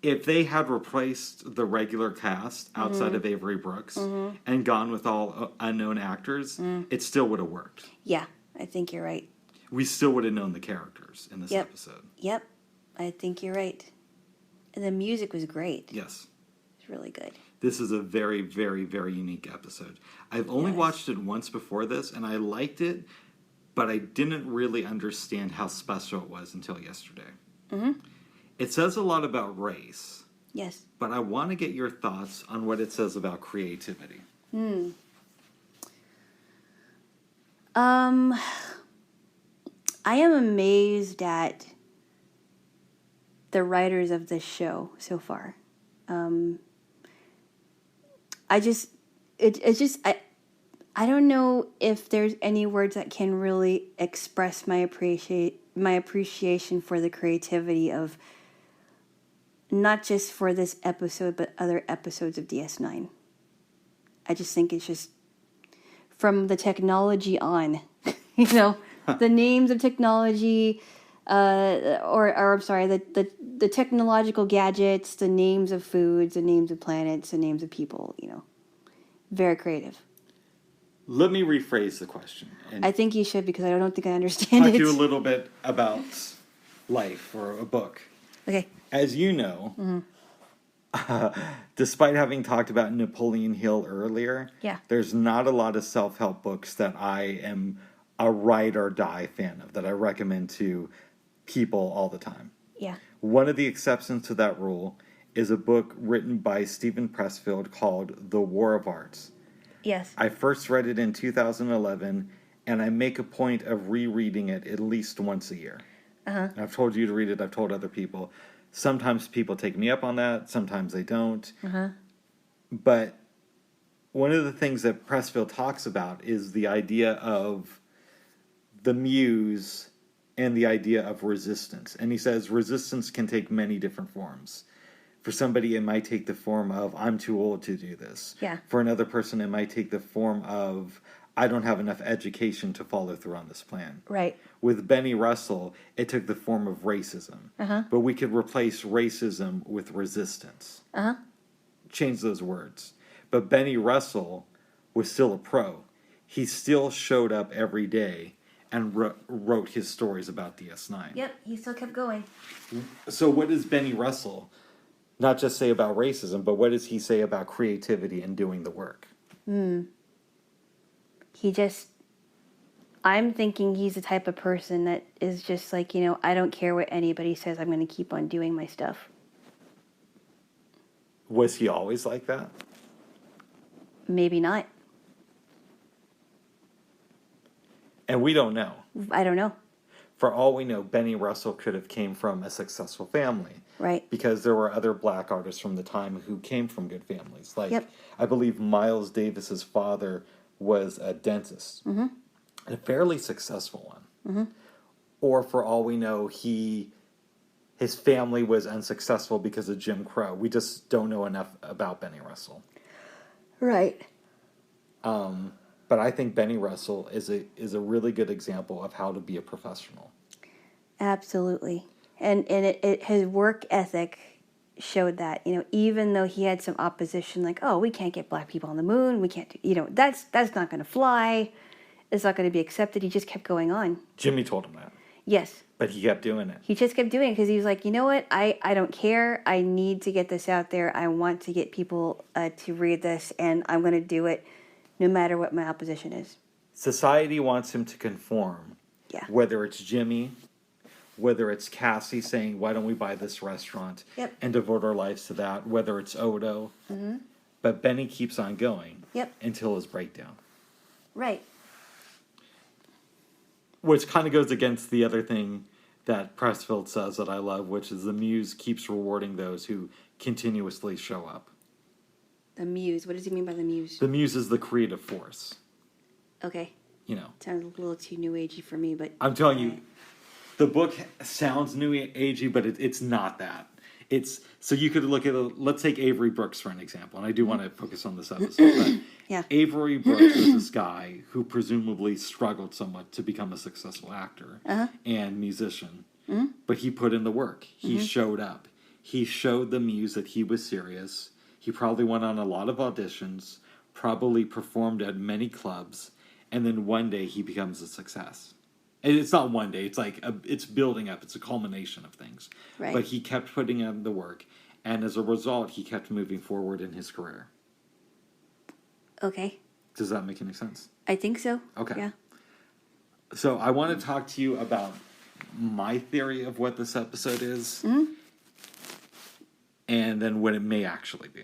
if they had replaced the regular cast outside of Avery Brooks and gone with all unknown actors, it still would have worked. Yeah, I think you're right. We still would have known the characters in this episode. Yep, I think you're right. And the music was great. Yes. It's really good. This is a very, very, very unique episode. I've only watched it once before this, and I liked it, but I didn't really understand how special it was until yesterday. Mm-hmm. It says a lot about race. Yes. But I want to get your thoughts on what it says about creativity. I am amazed at the writers of this show so far. I don't know if there's any words that can really express my appreciation for the creativity of not just for this episode, but other episodes of DS9. I just think it's just from the technology on, the names of technology, the technological gadgets, the names of foods, the names of planets, the names of people, very creative. Let me rephrase the question. And I think you should, because I don't think I understand talk it. to you a little bit about life or a book. Okay. As you know, despite having talked about Napoleon Hill earlier, there's not a lot of self-help books that I am a ride or die fan of, that I recommend to people all the time. Yeah. One of the exceptions to that rule is a book written by Stephen Pressfield called The War of Arts. Yes. I first read it in 2011, and I make a point of rereading it at least once a year. Uh-huh. I've told you to read it. I've told other people. Sometimes people take me up on that. Sometimes they don't. Uh-huh. But one of the things that Pressfield talks about is the idea of the muse and the idea of resistance. And he says resistance can take many different forms. For somebody, it might take the form of, I'm too old to do this. Yeah. For another person, it might take the form of, I don't have enough education to follow through on this plan. Right. With Benny Russell, it took the form of racism. Uh-huh. But we could replace racism with resistance. Uh-huh. Change those words. But Benny Russell was still a pro. He still showed up every day and wrote his stories about DS9. Yep, he still kept going. So what does Benny Russell not just say about racism, but what does he say about creativity and doing the work? I'm thinking he's the type of person that is just like, I don't care what anybody says, I'm going to keep on doing my stuff. Was he always like that? Maybe not. And we don't know. I don't know. For all we know, Benny Russell could have came from a successful family. Right. Because there were other black artists from the time who came from good families. Like, Yep. I believe Miles Davis's father was a dentist. Mm-hmm. And a fairly successful one. Mm-hmm. Or for all we know, his family was unsuccessful because of Jim Crow. We just don't know enough about Benny Russell. Right. But I think Benny Russell is a really good example of how to be a professional. Absolutely. And his work ethic showed that, even though he had some opposition, like, oh, we can't get black people on the moon, we can't do, that's not going to fly, it's not going to be accepted. He just kept going on. Jimmy told him that. Yes. But he kept doing it. He just kept doing it because he was like, you know what, I don't care, I need to get this out there, I want to get people to read this, and I'm going to do it no matter what my opposition is. Society wants him to conform. Yeah. Whether it's Jimmy, whether it's Cassie saying, why don't we buy this restaurant and devote our lives to that, whether it's Odo. Mm-hmm. But Benny keeps on going until his breakdown. Right. Which kind of goes against the other thing that Pressfield says that I love, which is the muse keeps rewarding those who continuously show up. The muse. What does he mean by the muse? The muse is the creative force. Okay. Sounds a little too new agey for me, but I'm telling you, the book sounds new agey, but it's not that. So you could look at let's take Avery Brooks for an example, and I do want to focus on this episode. But Avery Brooks was this guy who presumably struggled somewhat to become a successful actor and musician, but he put in the work. He showed up. He showed the muse that he was serious. He probably went on a lot of auditions, probably performed at many clubs, and then one day he becomes a success. And it's not one day. It's like it's building up. It's a culmination of things. Right. But he kept putting in the work, and as a result, he kept moving forward in his career. Okay. Does that make any sense? I think so. Okay. Yeah. So I want to talk to you about my theory of what this episode is, and then what it may actually be.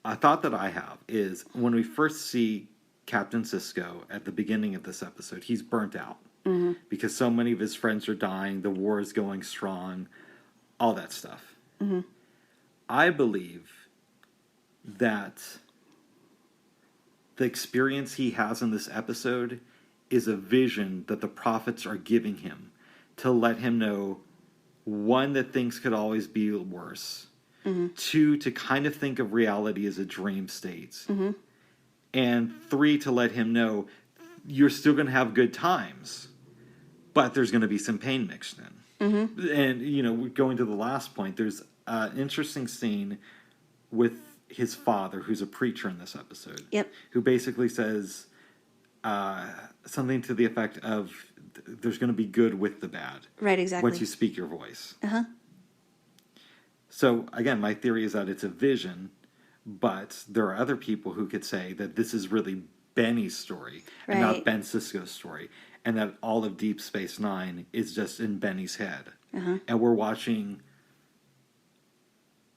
A thought that I have is when we first see Captain Sisko at the beginning of this episode, he's burnt out because so many of his friends are dying, the war is going strong, all that stuff. I believe that the experience he has in this episode is a vision that the prophets are giving him to let him know, one, that things could always be worse, two, to kind of think of reality as a dream state, and three, to let him know you're still going to have good times, but there's going to be some pain mixed in. And, going to the last point, there's an interesting scene with his father, who's a preacher in this episode, who basically says something to the effect of, there's going to be good with the bad. Right, exactly. Once you speak your voice. So, again, my theory is that it's a vision, but there are other people who could say that this is really Benny's story and not Ben Sisko's story, and that all of Deep Space Nine is just in Benny's head. And we're watching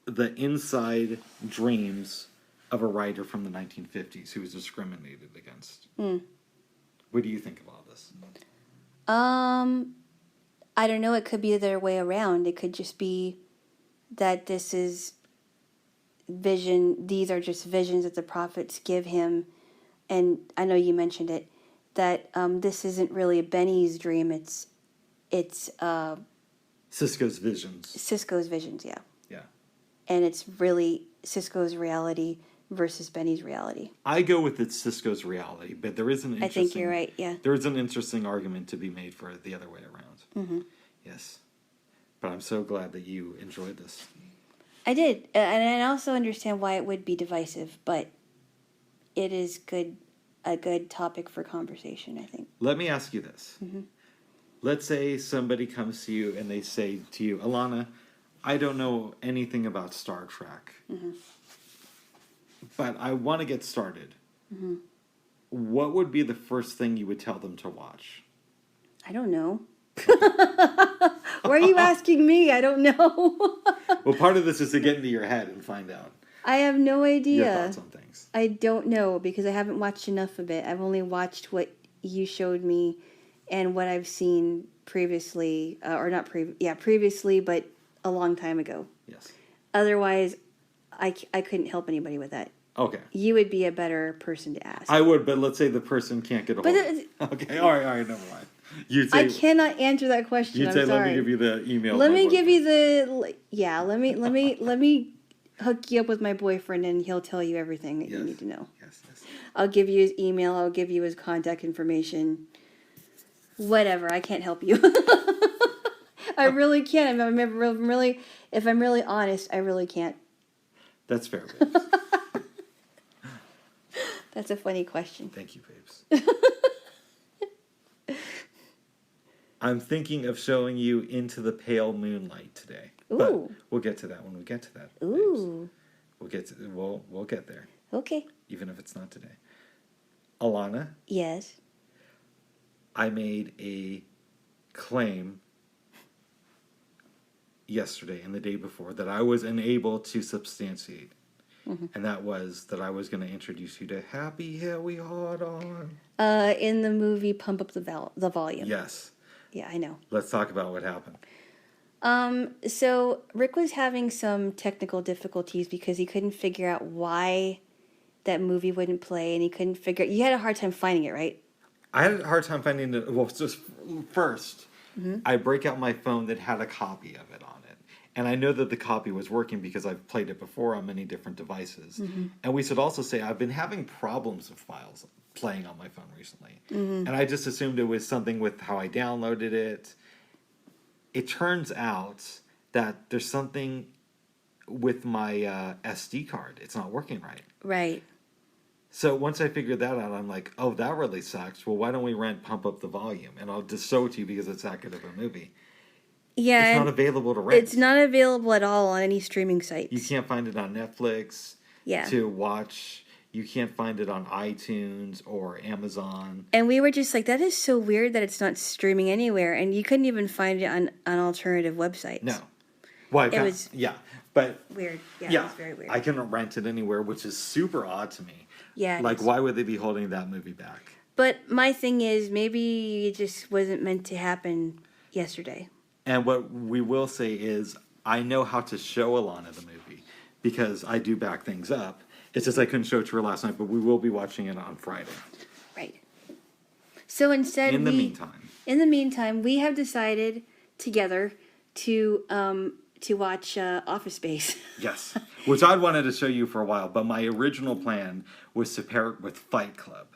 the inside dreams of a writer from the 1950s who was discriminated against. What do you think of all this? I don't know. It could be the other way around. It could just be that this is vision. These are just visions that the prophets give him. And I know you mentioned it, that this isn't really Benny's dream. It's Cisco's visions. Cisco's visions, yeah. Yeah. And it's really Cisco's reality versus Benny's reality. I go with it's Cisco's reality, but there is an interesting... I think you're right, yeah. There is an interesting argument to be made for the other way around. Mm-hmm. Yes. But I'm so glad that you enjoyed this. I did. And I also understand why it would be divisive, but it is a good topic for conversation, I think. Let me ask you this. Mm-hmm. Let's say somebody comes to you and they say to you, Alana, I don't know anything about Star Trek, but I want to get started. Mm-hmm. What would be the first thing you would tell them to watch? I don't know. Why are you asking me? I don't know. Well, part of this is to get into your head and find out. I have no idea. Your thoughts on things. I don't know because I haven't watched enough of it. I've only watched what you showed me and what I've seen previously, previously, but a long time ago. Yes. Otherwise, I couldn't help anybody with that. Okay. You would be a better person to ask. I would, but let's say the person can't get a hold of it. Okay, all right, never mind. You'd say, I cannot answer that question. You'd I'm say, sorry. let me give you the email. Let me give you the let me hook you up with my boyfriend, and he'll tell you everything that you need to know. Yes. I'll give you his email. I'll give you his contact information. Whatever. I can't help you. I really can't. If I'm really honest, I really can't. That's fair, babes. That's a funny question. Thank you, babes. I'm thinking of showing you Into the Pale Moonlight today. Ooh. But we'll get to that when we get to that. Ooh. Babes. We'll get there. Okay. Even if it's not today. Alana? Yes. I made a claim yesterday and the day before that I was unable to substantiate. Mm-hmm. And that was that I was going to introduce you to Happy Harry Hard On. In the movie Pump Up the Volume. Yes. Yeah, I know. Let's talk about what happened. So Rick was having some technical difficulties because he couldn't figure out why that movie wouldn't play, and he couldn't figure... You had a hard time finding it, right? I had a hard time finding it. Well, just first, I break out my phone that had a copy of it on it. And I know that the copy was working because I've played it before on many different devices. Mm-hmm. And we should also say I've been having problems with files playing on my phone recently. Mm-hmm. And I just assumed it was something with how I downloaded it. It turns out that there's something with my SD card. It's not working right. Right. So once I figured that out, I'm like, oh, that really sucks. Well, why don't we rent Pump Up the Volume? And I'll just show it to you because it's that good of a movie. Yeah. It's not available to rent. It's not available at all on any streaming sites. You can't find it on Netflix to watch. You can't find it on iTunes or Amazon. And we were just like, that is so weird that it's not streaming anywhere. And you couldn't even find it on alternative websites. No. Well, it was but weird. Yeah, it was very weird. I can rent it anywhere, which is super odd to me. Yeah. Like, why would they be holding that movie back? But my thing is, maybe it just wasn't meant to happen yesterday. And what we will say is, I know how to show Alana the movie because I do back things up. It's just I couldn't show it to her last night, but we will be watching it on Friday. Right. So instead, in the meantime, we have decided together to watch Office Space. Yes, which I'd wanted to show you for a while, but my original plan was to pair it with Fight Club.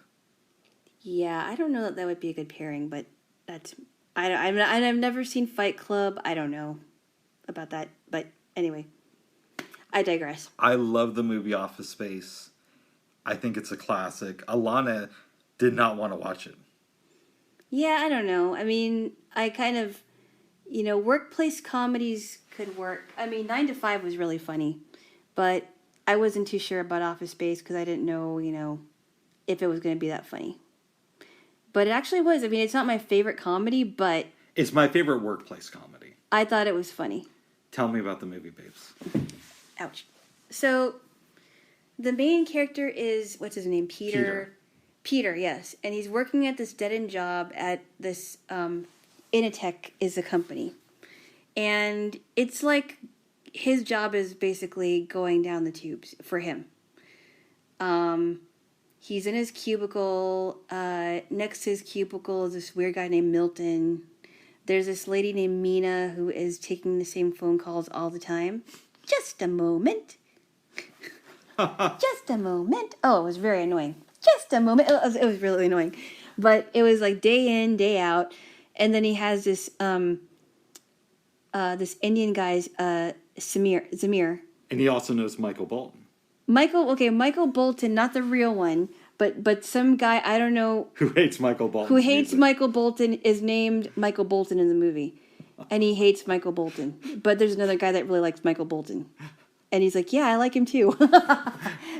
Yeah, I don't know that would be a good pairing, but that's... I've never seen Fight Club. I don't know about that, but anyway, I digress. I love the movie Office Space. I think it's a classic. Alana did not want to watch it. Yeah, I don't know. I mean, I kind of, workplace comedies could work. I mean, 9 to 5 was really funny, but I wasn't too sure about Office Space because I didn't know, if it was going to be that funny. But it actually was. I mean, it's not my favorite comedy, but... It's my favorite workplace comedy. I thought it was funny. Tell me about the movie, babes. Ouch. So, The main character is, what's his name? Peter, yes. And he's working at this dead-end job at this, Initech is a company. And it's like his job is basically going down the tubes for him. He's in his cubicle. Next to his cubicle is this weird guy named Milton. There's this lady named Mina who is taking the same phone calls all the time. Just a moment. Just a moment. Oh, it was very annoying. Just a moment. It was really annoying. But it was like day in, day out. And then he has this this Indian guy's Zamir. And he also knows Michael Bolton. Michael Bolton, not the real one, but some guy, I don't know. Who hates Michael Bolton. Who hates Michael Bolton is named Michael Bolton in the movie. And he hates Michael Bolton. But there's another guy that really likes Michael Bolton. And he's like, yeah, I like him too.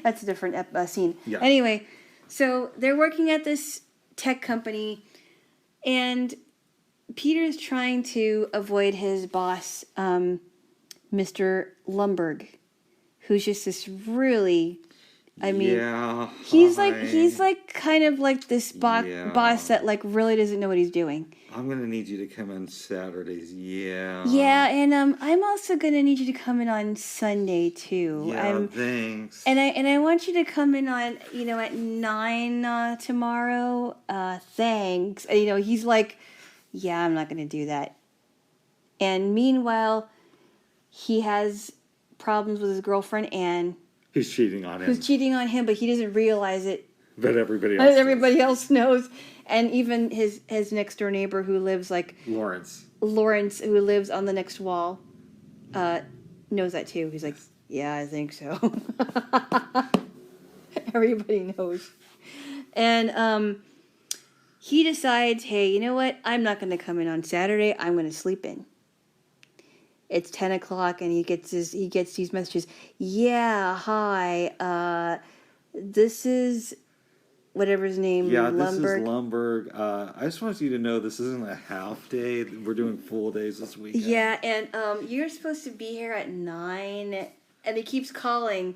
That's a different scene. Yeah. Anyway, so they're working at this tech company. And Peter's trying to avoid his boss, Mr. Lumberg, who's just this really, I mean, he's like kind of like this boss that like really doesn't know what he's doing. I'm gonna need you to come in Saturdays. Yeah. Yeah, and I'm also gonna need you to come in on Sunday too. Yeah, thanks. And I want you to come in on at 9 tomorrow. Thanks. And, he's like, yeah, I'm not gonna do that. And meanwhile, he has problems with his girlfriend Anne. Who's cheating on him. But he doesn't realize it. But everybody else knows. And even his next door neighbor who lives like... Lawrence, who lives on the next wall, knows that too. He's like, yeah, I think so. Everybody knows. And he decides, hey, you know what? I'm not going to come in on Saturday. I'm going to sleep in. It's 10 o'clock, and he gets these messages. Yeah, hi. This is whatever his name. Yeah, this is Lumberg. I just want you to know this isn't a half day. We're doing full days this weekend. Yeah, and you're supposed to be here at 9, and he keeps calling,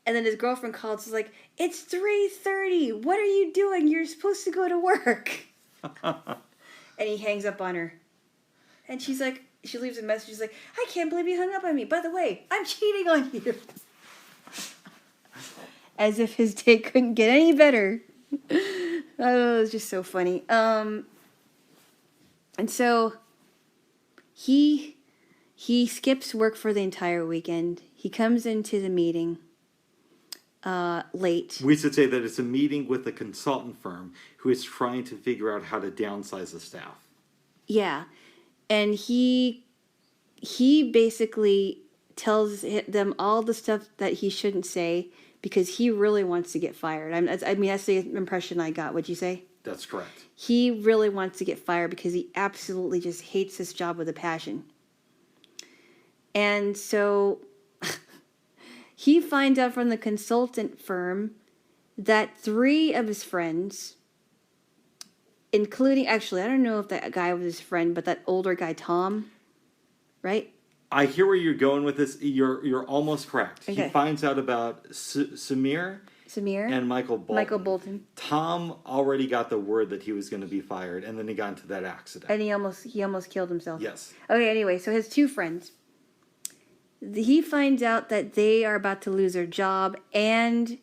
and then his girlfriend calls. He's like, it's 3:30. What are you doing? You're supposed to go to work. And he hangs up on her, and she's like. She leaves a message. She's like, I can't believe you hung up on me. By the way, I'm cheating on you. As if his day couldn't get any better. Oh, it was just so funny. And so he skips work for the entire weekend. He comes into the meeting late. We should say that it's a meeting with a consultant firm who is trying to figure out how to downsize the staff. Yeah. And he basically tells them all the stuff that he shouldn't say because he really wants to get fired. I mean, that's the impression I got. What'd you say? That's correct. He really wants to get fired because he absolutely just hates this job with a passion. And so he finds out from the consultant firm that 3 of his friends... including, actually, I don't know if that guy was his friend, but that older guy, Tom, right? I hear where you're going with this. You're almost correct. Okay. He finds out about Samir and Michael Bolton. Tom already got the word that he was going to be fired, and then he got into that accident. And he almost killed himself. Yes. Okay, anyway, so his 2 friends. He finds out that they are about to lose their job, and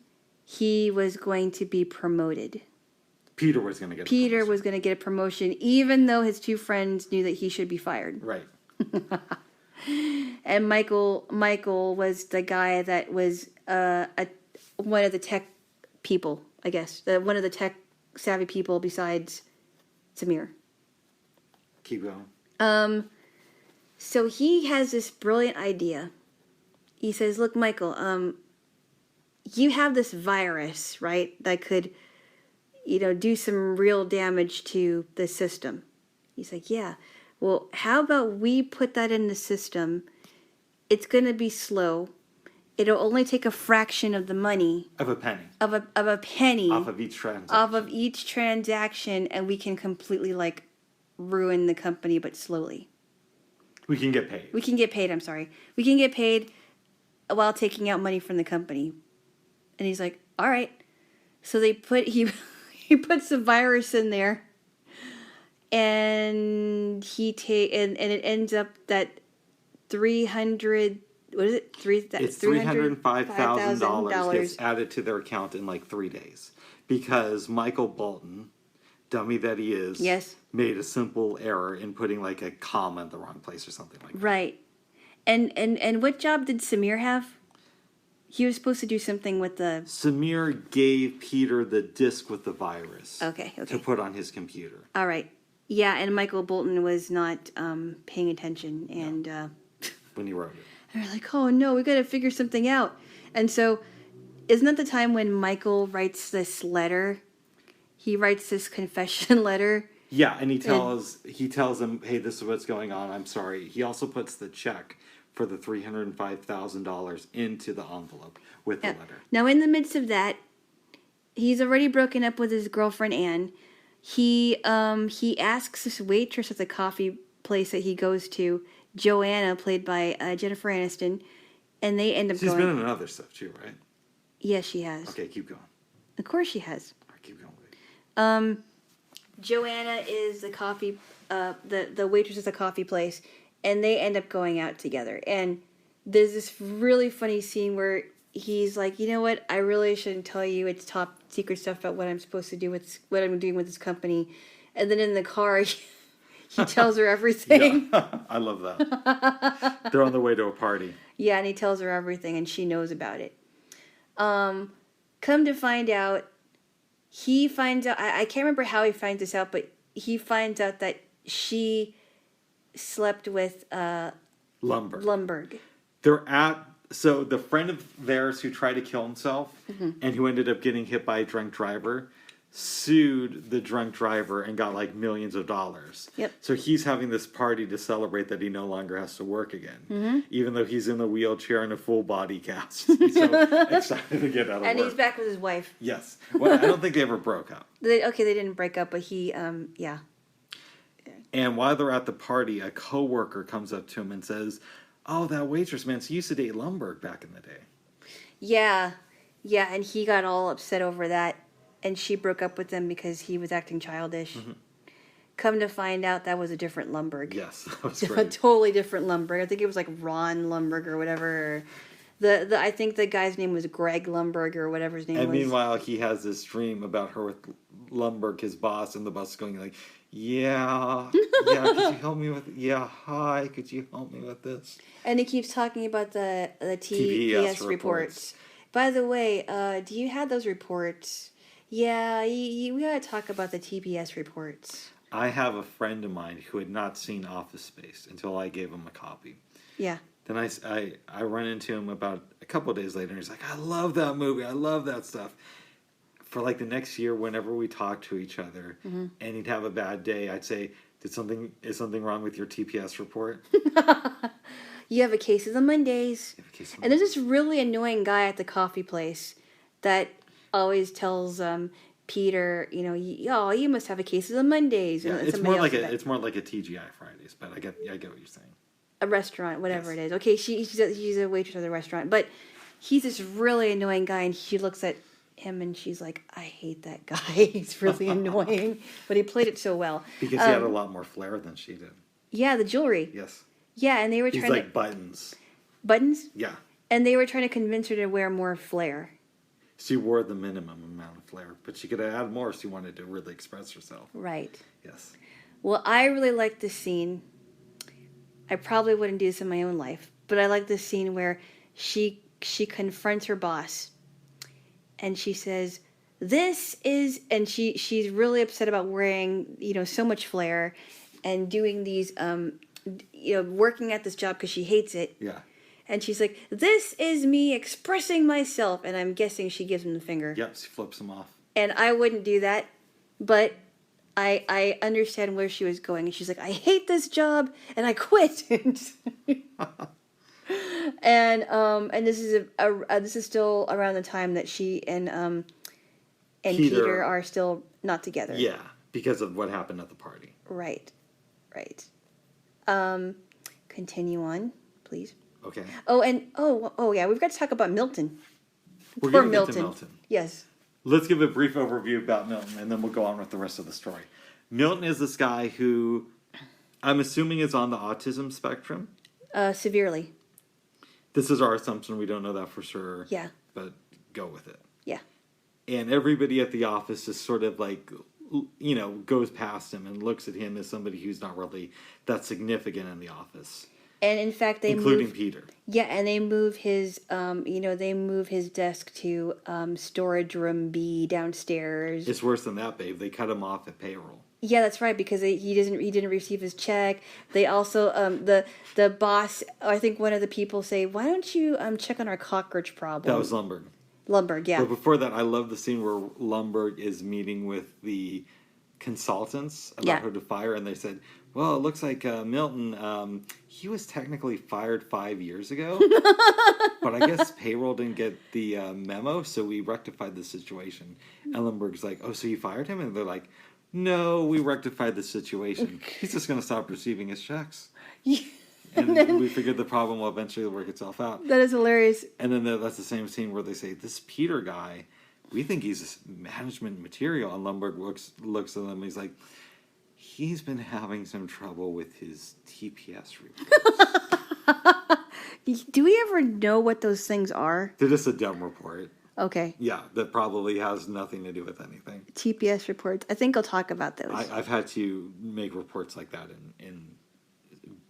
he was going to be promoted. Peter was going to get a promotion, even though his 2 friends knew that he should be fired. Right. And Michael was the guy that was one of the tech people, I guess. One of the tech savvy people besides Samir. Keep going. So he has this brilliant idea. He says, look, Michael, you have this virus, right, that could... do some real damage to the system. He's like, yeah. Well, how about we put that in the system? It's going to be slow. It'll only take a fraction of the money. Of a penny. Of a penny. Off of each transaction. Off of each transaction, and we can completely, ruin the company, but slowly. We can get paid. We can get paid while taking out money from the company. And he's like, all right. So he puts the virus in there, and and it ends up that 300. What is it? It's $305,000 gets added to their account in like 3 days because Michael Bolton, dummy that he is, yes, made a simple error in putting like a comma in the wrong place or something like that. Right. And what job did Samir have? He was supposed to do something with the... Samir gave Peter the disk with the virus. Okay. To put on his computer. All right. Yeah, and Michael Bolton was not paying attention, and... when he wrote it. And we're like, oh no, we got to figure something out. And so, isn't that the time when Michael writes this letter? He writes this confession letter. Yeah, and he tells him, hey, this is what's going on, I'm sorry. He also puts the check for the $305,000 into the envelope with the letter. Now, in the midst of that, he's already broken up with his girlfriend, Anne. He asks this waitress at the coffee place that he goes to, Joanna, played by Jennifer Aniston, and they end up going... She's been in other stuff too, right? Yes, she has. Okay, keep going. Of course she has. All right, keep going. Joanna is the coffee, the waitress at the coffee place, and they end up going out together. And there's this really funny scene where he's like, you know what, I really shouldn't tell you, it's top secret stuff about what I'm supposed to do with, what I'm doing with this company. And then in the car, he tells her everything. Yeah, I love that. They're on their way to a party. Yeah, and he tells her everything, and she knows about it. Come to find out, he finds out, I can't remember how he finds this out, but he finds out that she slept with Lumberg. So the friend of theirs who tried to kill himself and who ended up getting hit by a drunk driver sued the drunk driver and got like millions of dollars. Yep. So he's having this party to celebrate that he no longer has to work again, even though he's in a wheelchair and a full body cast. He's so excited to get out of work. And he's back with his wife. Yes. Well, I don't think they ever broke up. They didn't break up, but he, yeah. And while they're at the party, a coworker comes up to him and says, "Oh, that waitress, man, she used to date Lumberg back in the day." Yeah, and he got all upset over that, and she broke up with him because he was acting childish. Come to find out, that was a different Lumberg. Yes, that was great. A totally different Lumberg. I think it was like Ron Lumberg or whatever. I think the guy's name was Greg Lumberg or whatever his name was. And meanwhile, he has this dream about her with Lumberg, his boss, and the boss is going like, yeah, could you help me with, hi, could you help me with this? And he keeps talking about the TPS reports. By the way, do you have those reports? Yeah, we gotta talk about the TPS reports. I have a friend of mine who had not seen Office Space until I gave him a copy. Yeah. Then I run into him about a couple of days later, and he's like, I love that movie, I love that stuff. For like the next year, whenever we talk to each other, and he'd have a bad day, I'd say, is something wrong with your TPS report? You have a case of the Mondays. And there's this really annoying guy at the coffee place that always tells Peter, you must have a case of the Mondays. Yeah, it's more like a TGI Fridays, but I get what you're saying. A restaurant, whatever it is. Okay, she's a waitress at the restaurant, but he's this really annoying guy, and she looks at him and she's like, I hate that guy. He's really annoying, but he played it so well because he had a lot more flair than she did. Yeah, the jewelry. Yes. Yeah, and they were trying to buttons. Buttons? Yeah. And they were trying to convince her to wear more flair. She wore the minimum amount of flair, but she could have added more if she wanted to really express herself. Right. Yes. Well, I really like this scene. I probably wouldn't do this in my own life, but I like this scene where she confronts her boss, and she says, "This is," and she's really upset about wearing so much flair, and doing these working at this job because she hates it. Yeah. And she's like, "This is me expressing myself," and I'm guessing she gives him the finger. Yep, she flips him off. And I wouldn't do that, but I understand where she was going. And she's like, I hate this job, and I quit. and this is still around the time that she and Peter are still not together. Yeah, because of what happened at the party. Right. Continue on, please. Okay. Oh, yeah, we've got to talk about Milton. We're Poor going to get to Milton. Milton. Yes. Let's give a brief overview about Milton, and then we'll go on with the rest of the story. Milton is this guy who I'm assuming is on the autism spectrum. Severely. This is our assumption. We don't know that for sure. Yeah. But go with it. Yeah. And everybody at the office is sort of like, goes past him and looks at him as somebody who's not really that significant in the office. And in fact, including Peter. Yeah, and they move his, they move his desk to storage room B downstairs. It's worse than that, babe. They cut him off at payroll. Yeah, that's right, because he didn't receive his check. They also the boss, I think one of the people say, "Why don't you check on our cockroach problem?" That was Lumberg. Lumberg, yeah. But before that, I love the scene where Lumberg is meeting with the consultants about who to fire, and they said, "Well, it looks like Milton. He was technically fired 5 years ago, but I guess payroll didn't get the memo, so we rectified the situation." And Lumberg's like, "Oh, so you fired him?" And they're like, "No, we rectified the situation. He's just going to stop receiving his checks." And then we figured the problem will eventually work itself out. That is hilarious. And then that's the same scene where they say, "This Peter guy, we think he's management material." And Lumberg looks at them and he's like, "He's been having some trouble with his TPS reports." Do we ever know what those things are? They're just a dumb report. Okay. Yeah, that probably has nothing to do with anything. TPS reports. I think I'll talk about those. I've had to make reports like that in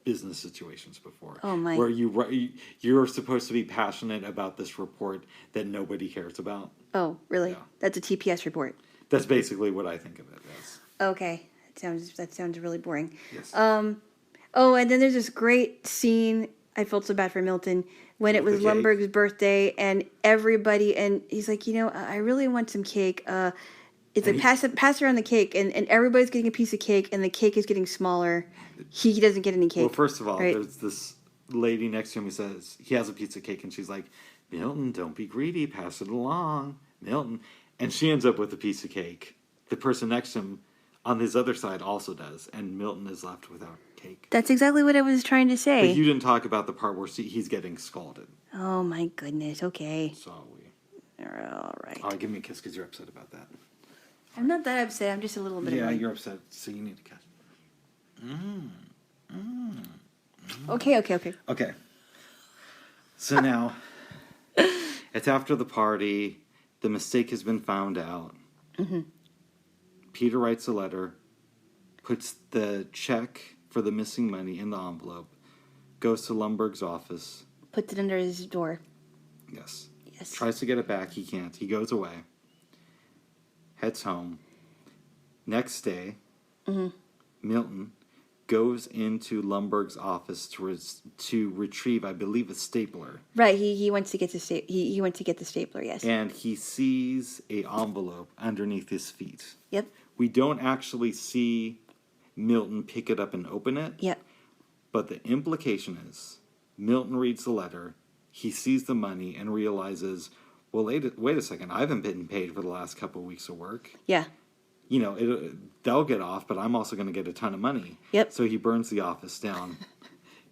business situations before. Oh my! Where you're supposed to be passionate about this report that nobody cares about. Oh, really? Yeah. That's a TPS report. That's basically what I think of it as. Okay, that sounds really boring. Yes. Oh, and then there's this great scene. I felt so bad for Milton when it was Lumberg's birthday, and everybody, and he's like, I really want some cake. It's like pass around the cake, and everybody's getting a piece of cake, and the cake is getting smaller. He doesn't get any cake. Well, first of all, right? There's this lady next to him who says he has a piece of cake, and she's like, "Milton, don't be greedy. Pass it along, Milton." And she ends up with a piece of cake. The person next to him on his other side also does, and Milton is left without cake. That's exactly what I was trying to say. But you didn't talk about the part where he's getting scalded. Oh my goodness. Okay. So all right. Oh, give me a kiss because you're upset about that. I'm not that upset. I'm just a little bit. Yeah, annoyed. you're upset, so you need to kiss. Okay. Okay. So now, it's after the party. The mistake has been found out. Mm-hmm. Peter writes a letter, puts the check for the missing money in the envelope, goes to Lumberg's office. Puts it under his door. Yes. Yes. Tries to get it back. He can't. He goes away. Heads home. Next day, Milton goes into Lumberg's office to retrieve, I believe, a stapler. Right, he went to get the he went to get the stapler. Yes, and he sees a envelope underneath his feet. Yep. We don't actually see Milton pick it up and open it. Yep. But the implication is Milton reads the letter, he sees the money, and realizes, well, wait a second, I haven't been paid for the last couple of weeks of work. Yeah. They'll get off, but I'm also going to get a ton of money. Yep. So he burns the office down.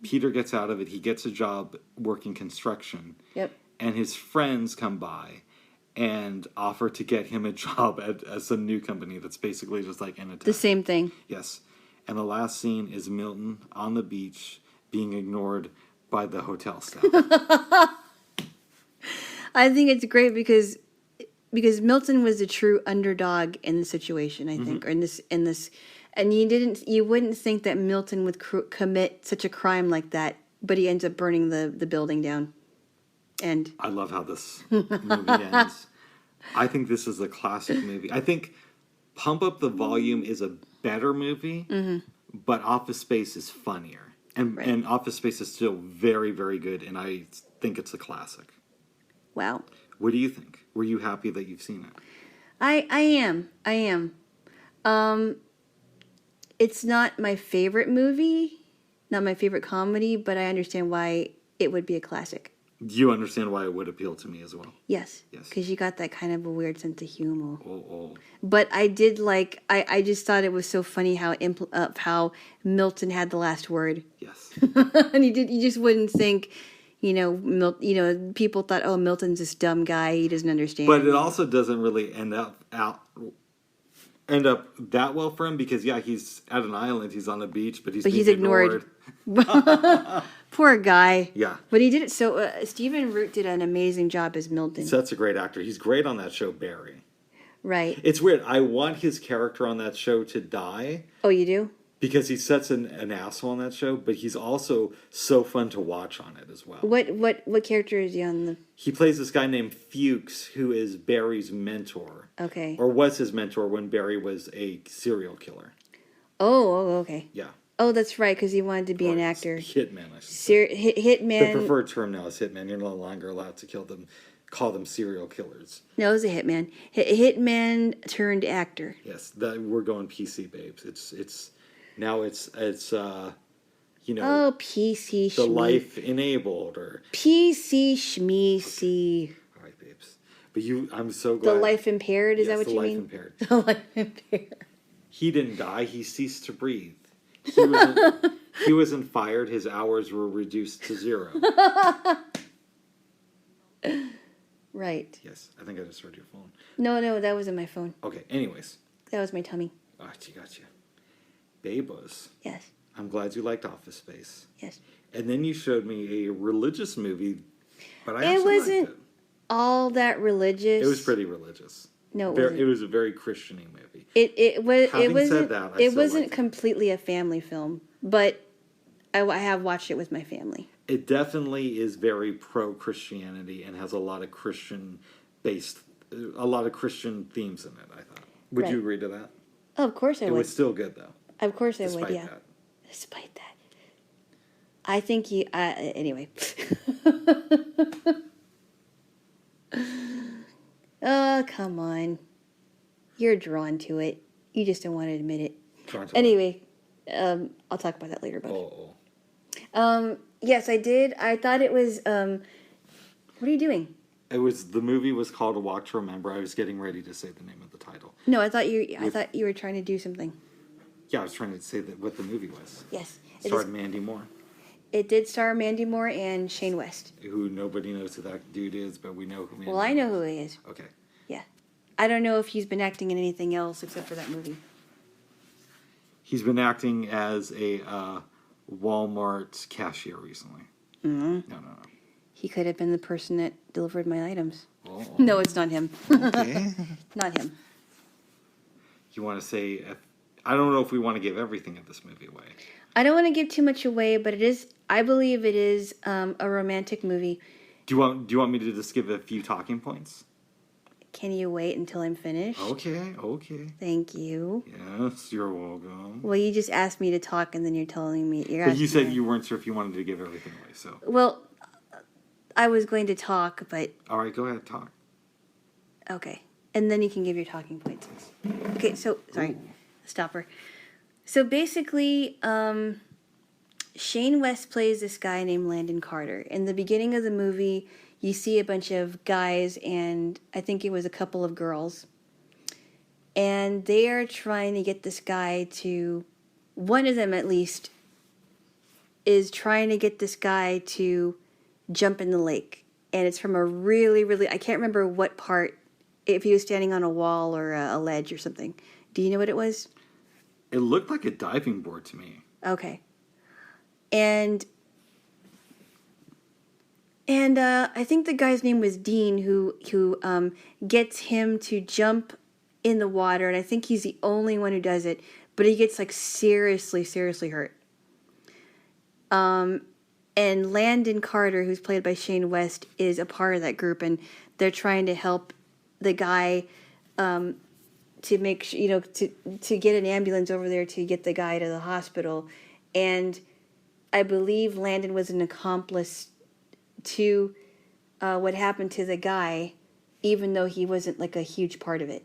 Peter gets out of it. He gets a job working construction. Yep. And his friends come by and offer to get him a job at some new company that's basically just like in a town. The same thing. Yes. And the last scene is Milton on the beach being ignored by the hotel staff. I think it's great because Milton was a true underdog in the situation, I think, or in this, and you wouldn't think that Milton would commit such a crime like that, but he ends up burning the building down. And I love how this movie ends. I think this is a classic movie. I think Pump Up the Volume is a better movie, but Office Space is funnier, and Office Space is still very, very good, and I think it's a classic. Wow. What do you think? Were you happy that you've seen it? I am. It's not my favorite movie, not my favorite comedy, but I understand why it would be a classic. You understand why it would appeal to me as well? Yes. Because you got that kind of a weird sense of humor. Oh. But I did I just thought it was so funny how Milton had the last word. Yes. And you just wouldn't think, People thought, oh, Milton's this dumb guy. He doesn't understand. But it also doesn't really end up that well for him because he's at an island, he's on a beach, but he's ignored. Poor guy. Yeah. But he did it so. Stephen Root did an amazing job as Milton. Such a great actor. He's great on that show, Barry. Right. It's weird. I want his character on that show to die. Oh, you do? Because he's such an asshole on that show, but he's also so fun to watch on it as well. What character is he on? He plays this guy named Fuchs, who is Barry's mentor. Okay. Or was his mentor when Barry was a serial killer. Oh, okay. Yeah. Oh, that's right, because he wanted to be an actor. Hitman, I should say. Hitman. The preferred term now is hitman. You're no longer allowed to call them serial killers. No, it was a hitman. Hitman turned actor. Yes, we're going PC, babes. It's now it's Oh, PC the life enabled or PC schmeecy. Okay. All right, babes. But I'm so glad. The life impaired, is that what you mean? Impaired. The life impaired. He didn't die, he ceased to breathe. He wasn't fired, his hours were reduced to 0. Right. Yes, I think I just heard your phone. No, that wasn't my phone. Okay, anyways. That was my tummy. Gotcha. Babos. Yes. I'm glad you liked Office Space. Yes. And then you showed me a religious movie, but I It actually wasn't liked it. All that religious. It was pretty religious. No, it wasn't. It was a very Christian-y movie. It wasn't. Said that, it wasn't completely a family film, but I have watched it with my family. It definitely is very pro-Christianity and has a lot of Christian themes in it, I thought. Would you agree to that? Oh, of course I would. It was still good, though. Of course I would, Despite yeah. that. Despite that. I think anyway. Oh, come on. You're drawn to it. You just don't want to admit it. Anyway, I'll talk about that later. Yes, I did. I thought it was. What are you doing? The movie was called A Walk to Remember. I was getting ready to say the name of the title. No, I thought you were trying to do something. Yeah, I was trying to say what the movie was. Yes. It starred Mandy Moore. It did star Mandy Moore and Shane West. Who nobody knows who that dude is, but we know who Mandy Moore is. Well, I know who he is. Okay. Yeah. I don't know if he's been acting in anything else except for that movie. He's been acting as a Walmart cashier recently. Mm-hmm. No. He could have been the person that delivered my items. Oh. No, it's not him. Okay. Not him. You want to say... I don't know if we want to give everything of this movie away. I don't want to give too much away, but I believe it is a romantic movie. Do you want me to just give a few talking points? Can you wait until I'm finished? Okay. Thank you. Yes, you're welcome. Well, you just asked me to talk, and then you're telling me... But you said you weren't sure if you wanted to give everything away, so... Well, I was going to talk, but... All right, go ahead, talk. Okay. And then you can give your talking points. Okay, so... Sorry. Ooh. Stopper. So basically, Shane West plays this guy named Landon Carter. In the beginning of the movie, you see a bunch of guys and I think it was a couple of girls. And they are trying to get this guy to... One of them, at least, is trying to get this guy to jump in the lake. And it's from a really, really... I can't remember what part, if he was standing on a wall or a ledge or something. Do you know what it was? It looked like a diving board to me. Okay. And I think the guy's name was Dean who gets him to jump in the water, and I think he's the only one who does it, but he gets like seriously hurt. And Landon Carter, who's played by Shane West, is a part of that group, and they're trying to help the guy to make to get an ambulance over there to get the guy to the hospital. And I believe Landon was an accomplice to what happened to the guy, even though he wasn't like a huge part of it.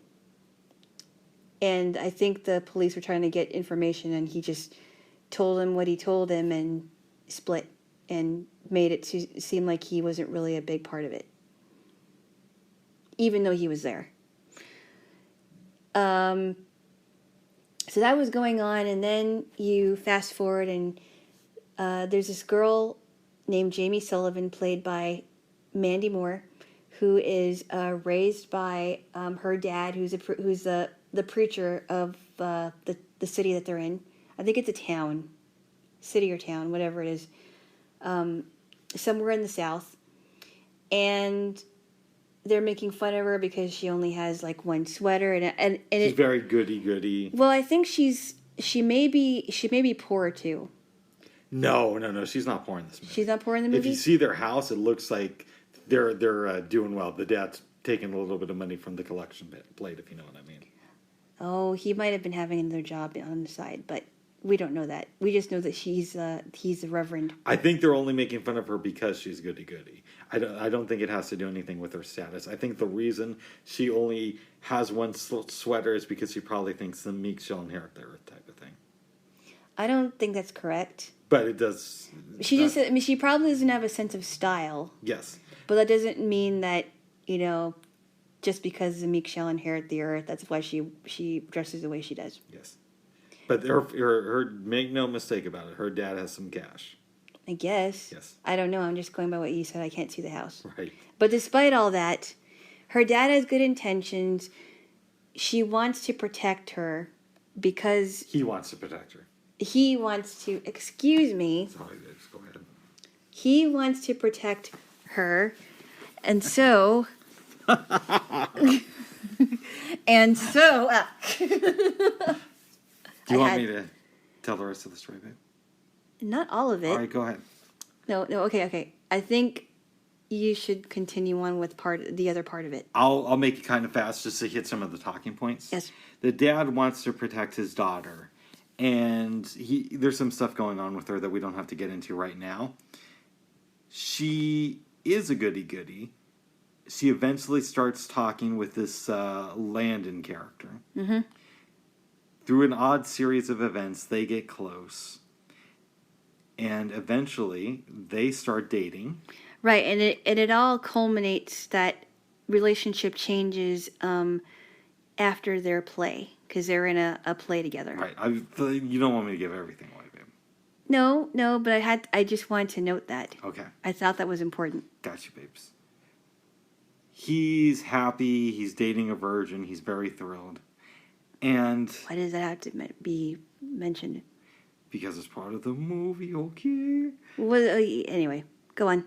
And I think the police were trying to get information, and he just told him what he told him and split and made it to seem like he wasn't really a big part of it, even though he was there. So that was going on, and then you fast forward, and there's this girl named Jamie Sullivan, played by Mandy Moore, who is raised by her dad, who's the preacher of the city that they're in. I think it's a town, city or town, whatever it is, somewhere in the South. And they're making fun of her because she only has like one sweater, and she's very goody. Well, I think she may be poor too. No, she's not poor in this movie. She's not poor in the movie? If you see their house, it looks like they're doing well. The dad's taking a little bit of money from the collection plate, if you know what I mean. Oh, he might have been having another job on the side, but we don't know that. We just know that he's a reverend. I think they're only making fun of her because she's goody. I don't think it has to do anything with her status. I think the reason she only has one sweater is because she probably thinks the meek shall inherit the earth type of thing. I don't think that's correct. But it does. She probably doesn't have a sense of style. Yes. But that doesn't mean that, just because the meek shall inherit the earth, that's why she dresses the way she does. Yes. But her make no mistake about it, her dad has some cash. I guess. Yes. I don't know. I'm just going by what you said. I can't see the house. Right. But despite all that, her dad has good intentions. She wants to protect her because... He wants to protect her. He wants to... Excuse me. Sorry, just go ahead. He wants to protect her. And so... and so... Do you want me to tell the rest of the story, babe? Not all of it. All right, go ahead. No, okay. I think you should continue on with the other part of it. I'll make it kind of fast just to hit some of the talking points. Yes. The dad wants to protect his daughter, and there's some stuff going on with her that we don't have to get into right now. She is a goody. She eventually starts talking with this Landon character. Mm-hmm. Through an odd series of events, they get close. And eventually, they start dating. Right, and it all culminates that relationship changes after their play, because they're in a play together. Right. You don't want me to give everything away, babe. No, but I just wanted to note that. Okay. I thought that was important. Got you, babes. He's happy. He's dating a virgin. He's very thrilled. And... Why does that have to be mentioned? Because it's part of the movie, okay? Well, anyway, go on.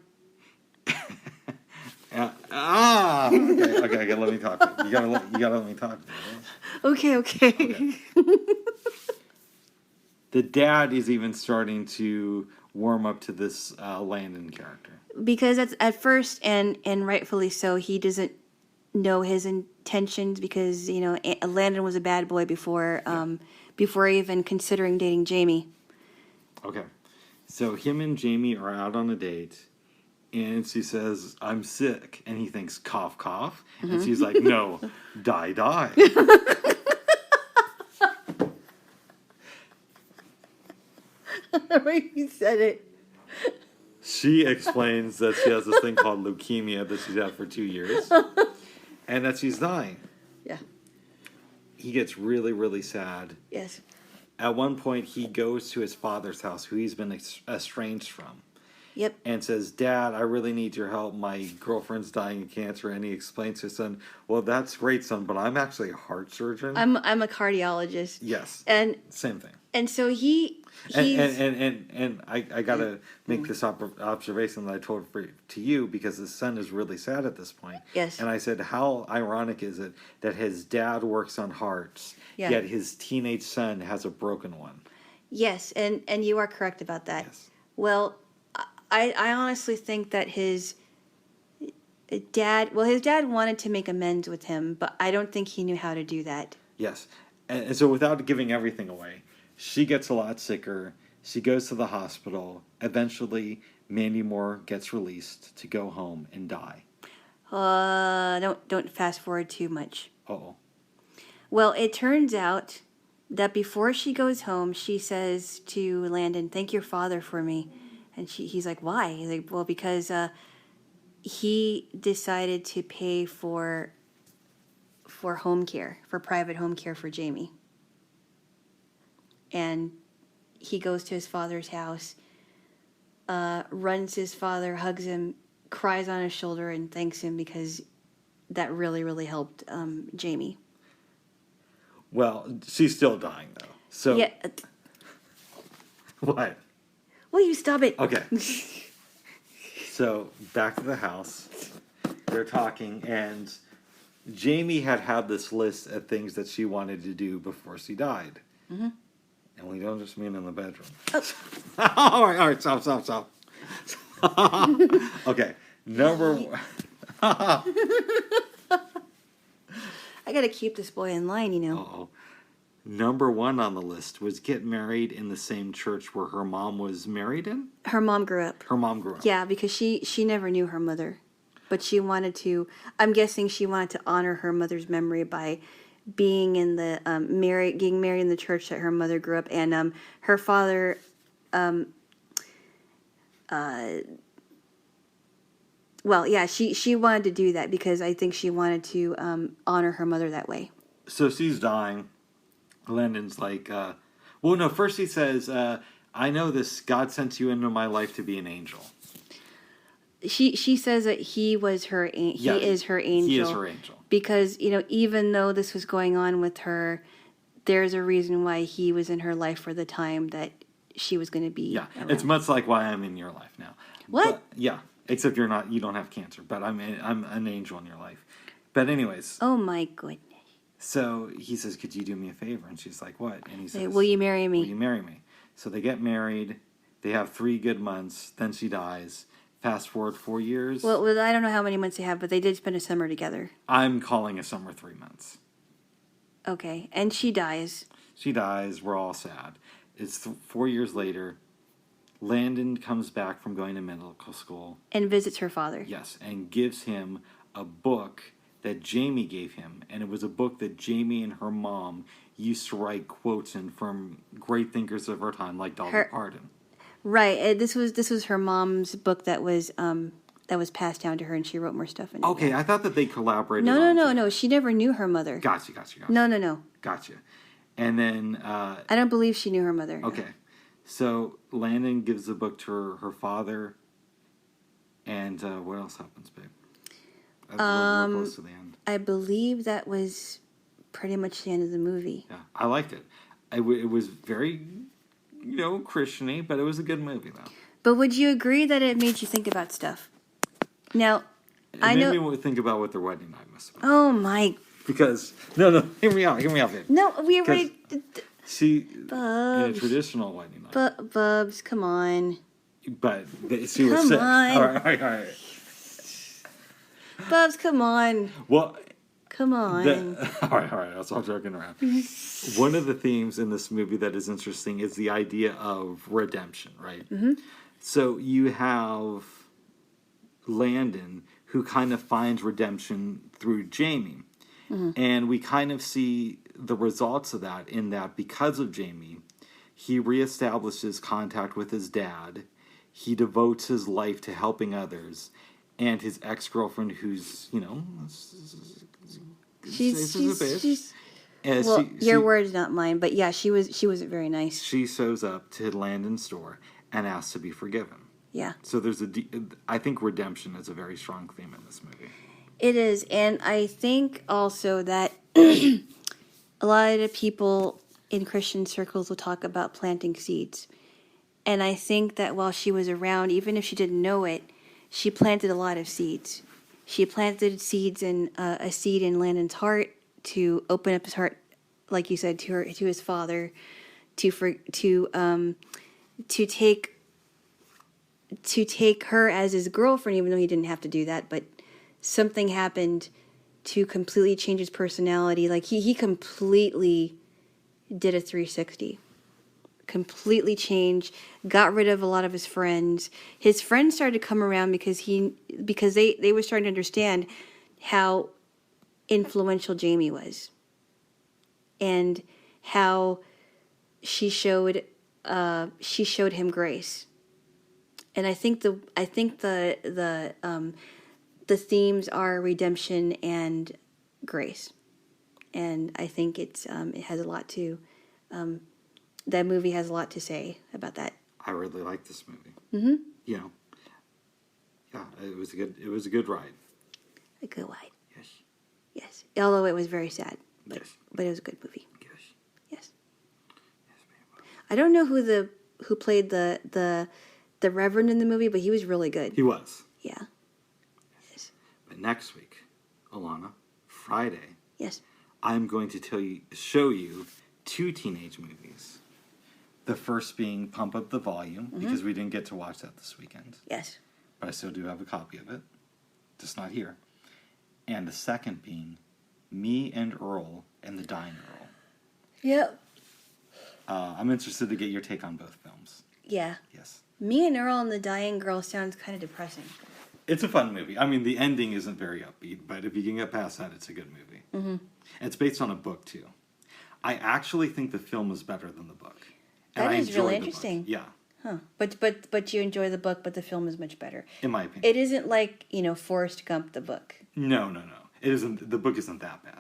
Okay, let me talk. You gotta let me talk. Okay. The dad is even starting to warm up to this Landon character. Because at first, and rightfully so, he doesn't know his intentions because, Landon was a bad boy before even considering dating Jamie. Okay. So him and Jamie are out on a date, and she says, "I'm sick." And he thinks, "Cough, cough." Mm-hmm. And she's like, "No, die, die." The way you said it. She explains that she has this thing called leukemia that she's had for 2 years, and that she's dying. Yeah. He gets really, really sad. Yes. At one point, he goes to his father's house, who he's been estranged from. Yep. And says, "Dad, I really need your help. My girlfriend's dying of cancer." And he explains to his son, "Well, that's great, son, but I'm actually a heart surgeon." I'm a cardiologist. Yes. And same thing. And so he's... And I gotta make this observation that I told to you, because his son is really sad at this point. Yes. And I said, how ironic is it that his dad works on hearts, yet his teenage son has a broken one? Yes, and you are correct about that. Yes. Well, I honestly think that his dad wanted to make amends with him, but I don't think he knew how to do that. Yes. And so without giving everything away, she gets a lot sicker. She goes to the hospital. Eventually, Mandy Moore gets released to go home and die. Don't fast forward too much. Uh-oh. Well, it turns out that before she goes home, she says to Landon, "Thank your father for me." And he's like, "Why?" He's like, "Well, because he decided to pay for home care, for private home care for Jamie." And he goes to his father's house, runs to his father, hugs him, cries on his shoulder, and thanks him because that really, really helped Jamie. Well, she's still dying, though. So Yeah. What? Will you stop it? Okay. So, back to the house. They're talking, and Jamie had this list of things that she wanted to do before she died. Mm-hmm. And we don't just mean in the bedroom. Oh. all right, stop. Okay, number one. I gotta keep this boy in line, you know. Uh-oh. Number one on the list was get married in the same church where her mom was married in? Her mom grew up. Her mom grew up. Yeah, because she never knew her mother. But she wanted to, I'm guessing she wanted to honor her mother's memory by being in the, getting married in the church that her mother grew up. And her father, well, yeah, she wanted to do that because I think she wanted to honor her mother that way. So she's dying. Landon's like, well, no, first he says, I know this, God sent you into my life to be an angel. She says that he is her angel. He is her angel. Because, even though this was going on with her, there's a reason why he was in her life for the time that she was going to be around. It's much like why I'm in your life now. What? But, yeah, except you don't have cancer, but I'm an angel in your life. But anyways. Oh, my goodness. So he says, could you do me a favor? And she's like, what? And he says, will you marry me? Will you marry me? So they get married. They have 3 good months. Then she dies. Fast forward 4 years. Well, I don't know how many months they have, but they did spend a summer together. I'm calling a summer 3 months. Okay. And she dies. She dies. We're all sad. It's 4 years later. Landon comes back from going to medical school. And visits her father. Yes. And gives him a book that Jamie gave him, and it was a book that Jamie and her mom used to write quotes in from great thinkers of her time, like Dolly Parton. Right. This was her mom's book that was passed down to her, and she wrote more stuff in it. Okay, I thought that they collaborated. No. She never knew her mother. Gotcha. No. Gotcha. And then I don't believe she knew her mother. Okay, so Landon gives the book to her father, and what else happens, babe? We're close to the end. I believe that was pretty much the end of the movie. Yeah, I liked it. It was very, Christian-y, but it was a good movie, though. But would you agree that it made you think about stuff? Now, it made me think about what their wedding night must have been. Oh, my... Because, no, hear me out, babe. No, we already... Bubs. In a traditional wedding night. Bubs, come on. But she was sick. On. All right. Bubs, come on. Well, come on. All right. I'll stop joking around. One of the themes in this movie that is interesting is the idea of redemption, right? Mm-hmm. So you have Landon, who kind of finds redemption through Jamie. Mm-hmm. And we kind of see the results of that in that because of Jamie, he reestablishes contact with his dad. He devotes his life to helping others. And his ex-girlfriend, who's, she's your words, not mine. But yeah, she wasn't very nice. She shows up to Landon's store and asks to be forgiven. Yeah. So I think redemption is a very strong theme in this movie. It is, and I think also that a lot of people in Christian circles will talk about planting seeds. And I think that while she was around, even if she didn't know it, she planted a lot of seeds. She planted seeds in a seed in Landon's heart to open up his heart, like you said, to his father, to take her as his girlfriend, even though he didn't have to do that. But something happened to completely change his personality. Like he completely did a 360. Completely changed, got rid of a lot of his friends. His friends started to come around because they were starting to understand how influential Jamie was. And how she showed him grace. And I think the themes are redemption and grace. And I think it has a lot to that movie has a lot to say about that. I really like this movie. Mm-hmm. you know, yeah, it was a good ride. A good ride. Yes. Yes. Although it was very sad, but Yes. but it was a good movie. Yes. Yes. Yes, ma'am. I don't know who played the Reverend in the movie, but he was really good. He was. Yeah. Yes. But next week, Alana, Friday, Yes. I'm going to show you 2 teenage movies. The first being Pump Up the Volume, because we didn't get to watch that this weekend. Yes. But I still do have a copy of it. Just not here. And the second being Me and Earl and the Dying Earl. Yep. I'm interested to get your take on both films. Yeah. Yes. Me and Earl and the Dying Girl sounds kind of depressing. It's a fun movie. I mean, the ending isn't very upbeat, but if you can get past that, it's a good movie. Mm-hmm. And it's based on a book, too. I actually think the film is better than the book. And That I is enjoyed really the book. interesting. Yeah. Huh. But you enjoy the book, but the film is much better. In my opinion. It isn't like, Forrest Gump, the book. No. It isn't. The book isn't that bad.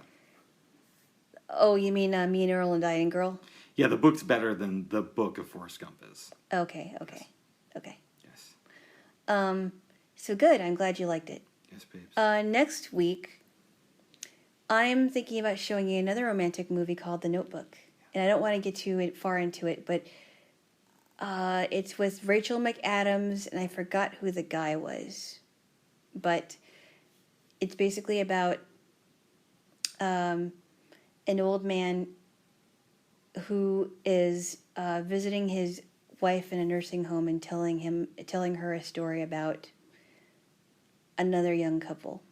Oh, you mean Me and Earl and Dying Girl? Yeah, the book's better than the book of Forrest Gump is. Okay. Yes. So good. I'm glad you liked it. Yes, babes. Next week, I'm thinking about showing you another romantic movie called The Notebook. And I don't want to get too far into it, but it's with Rachel McAdams, and I forgot who the guy was. But it's basically about an old man who is visiting his wife in a nursing home and telling her a story about another young couple.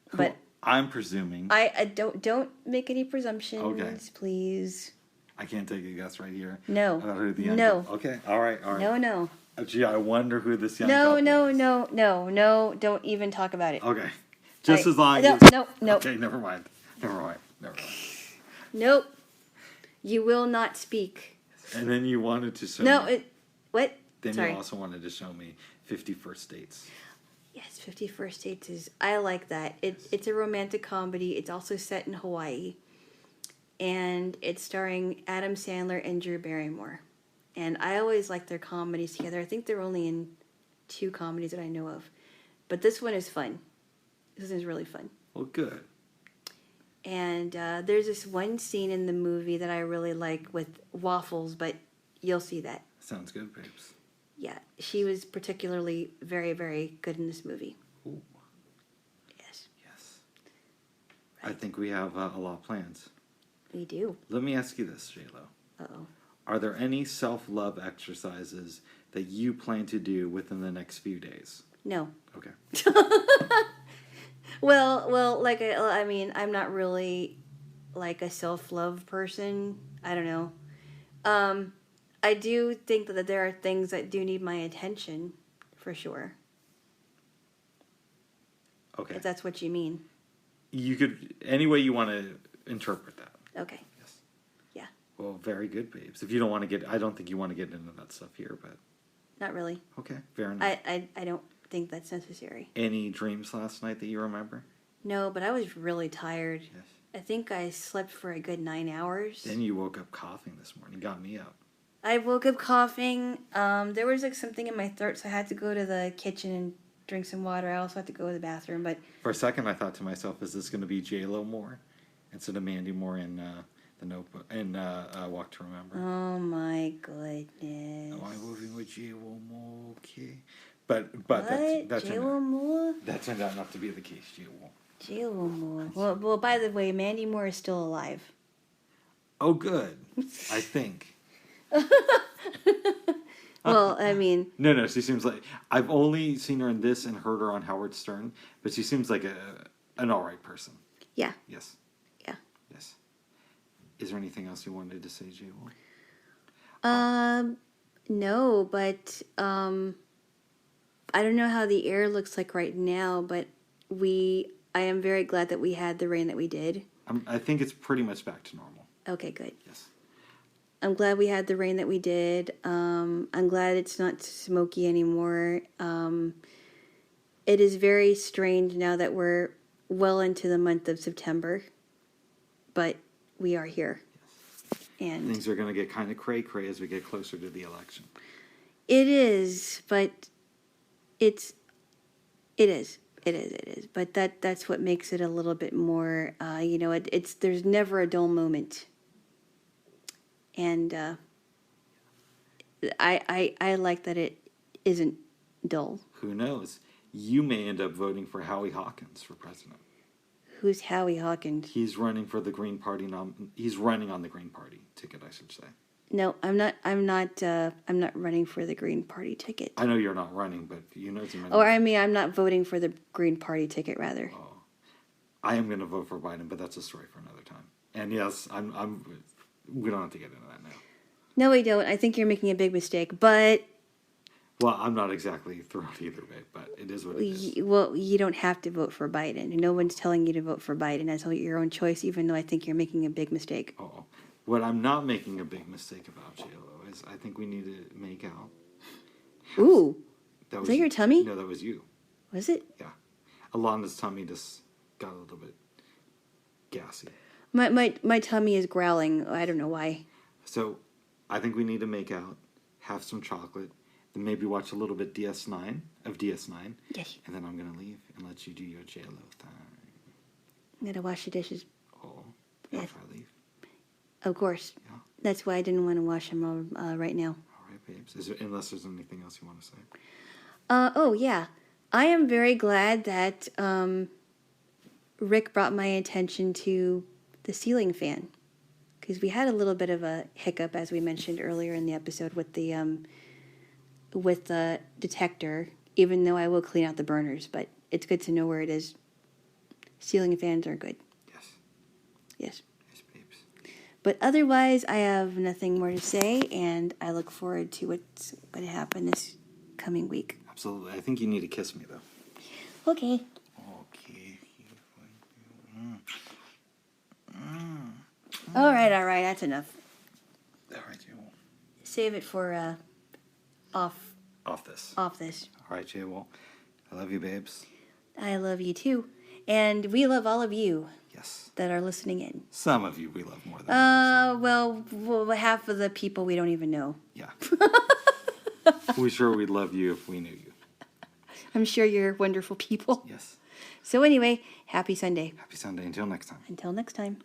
Cool. But I'm presuming. I don't make any presumptions, Okay. Please. I can't take a guess right here. No. About who the young No. couple- Okay. All right. No. Gee, I wonder who this young couple is. No. Don't even talk about it. Okay. Just as long as. No. Okay. Never mind. Nope. You will not speak. And then you wanted to show No. me. What? Then Sorry. you also wanted to show me 50 First Dates. Yes, 50 First Dates is... I like that. It's a romantic comedy. It's also set in Hawaii. And it's starring Adam Sandler and Drew Barrymore. And I always like their comedies together. I think they're only in 2 comedies that I know of. But this one is fun. This is really fun. Well, good. And there's this one scene in the movie that I really like with waffles, but you'll see that. Sounds good, babes. Yeah, she was particularly very, very good in this movie. Ooh. Yes. Right. I think we have a lot of plans. We do. Let me ask you this, Jaylo. Uh-oh. Are there any self-love exercises that you plan to do within the next few days? No. Okay. Well, like, I mean, I'm not really, like, a self-love person. I don't know. I do think that there are things that do need my attention, for sure. Okay. If that's what you mean. You could, any way you want to interpret that. Okay. Yes. Yeah. Well, very good, babes. If you don't want to get, I don't think you want to get into that stuff here, but. Not really. Okay, fair enough. I don't think that's necessary. Any dreams last night that you remember? No, but I was really tired. Yes. I think I slept for a good 9 hours. Then you woke up coughing this morning. Got me up. I woke up coughing. There was like something in my throat, so I had to go to the kitchen and drink some water. I also had to go to the bathroom, but For a second, I thought to myself, is this going to be Jaylo Moore instead of Mandy Moore in The Notebook and Walk to Remember? oh my goodness. Am I moving with Jaylo Moore? Okay. But What? that Jaylo Moore? that turned out not to be the case, Jaylo. Jaylo Moore. Well, by the way, Mandy Moore is still alive. Oh, good. I think. Well, I mean... No, she seems like... I've only seen her in this and heard her on Howard Stern, but she seems like an alright person. Yeah. Yes. Yeah. Yes. Is there anything else you wanted to say, Jaylo? No, but, I don't know how the air looks like right now, but I am very glad that we had the rain that we did. I think it's pretty much back to normal. Okay, good. Yes. I'm glad we had the rain that we did. I'm glad it's not smoky anymore. It is very strange now that we're well into the month of September, but we are here. And Things are going to get kind of cray-cray as we get closer to the election. it is, but It is. But that's what makes it a little bit more, there's never a dull moment. And I like that it isn't dull. Who knows? You may end up voting for Howie Hawkins for president. Who's Howie Hawkins? He's running for the Green Party. He's running on the Green Party ticket, I should say. No, I'm not running for the Green Party ticket. I know you're not running, but you know too many. Or I'm not voting for the Green Party ticket, rather. Oh, I am going to vote for Biden, but that's a story for another time. And yes, we don't have to get into that now. No, we don't. I think you're making a big mistake, but... Well, I'm not exactly thrilled either, babe, but it is what it is. Well, you don't have to vote for Biden. No one's telling you to vote for Biden. That's your own choice, even though I think you're making a big mistake. Oh, what I'm not making a big mistake about, Jaylo, is I think we need to make out. Ooh. Was that your tummy? No, that was you. Was it? Yeah. Alana's tummy just got a little bit gassy. My tummy is growling. I don't know why. So, I think we need to make out, have some chocolate, then maybe watch a little bit DS9. Yes. And then I'm going to leave and let you do your Jaylo thing. I'm going to wash the dishes. Oh, yes. After I leave? Of course. Yeah. That's why I didn't want to wash them right now. All right, babes. Unless there's anything else you want to say. Oh, yeah. I am very glad that Rick brought my attention to the ceiling fan. Because we had a little bit of a hiccup, as we mentioned earlier in the episode, with the detector, even though I will clean out the burners. But it's good to know where it is. Ceiling fans are good. Yes. Yes. Yes, babes. But otherwise, I have nothing more to say, and I look forward to what's going to happen this coming week. Absolutely. I think you need to kiss me, though. Okay. Okay. All right. That's enough. All right, Jay. Save it for off this. Off this. All right, Jay. Well, I love you, babes. I love you too, and we love all of you. Yes. That are listening in. Some of you we love more than others. Well, half of the people we don't even know. Yeah. We're sure we'd love you if we knew you. I'm sure you're wonderful people. Yes. So anyway, happy Sunday. Happy Sunday. Until next time. Until next time.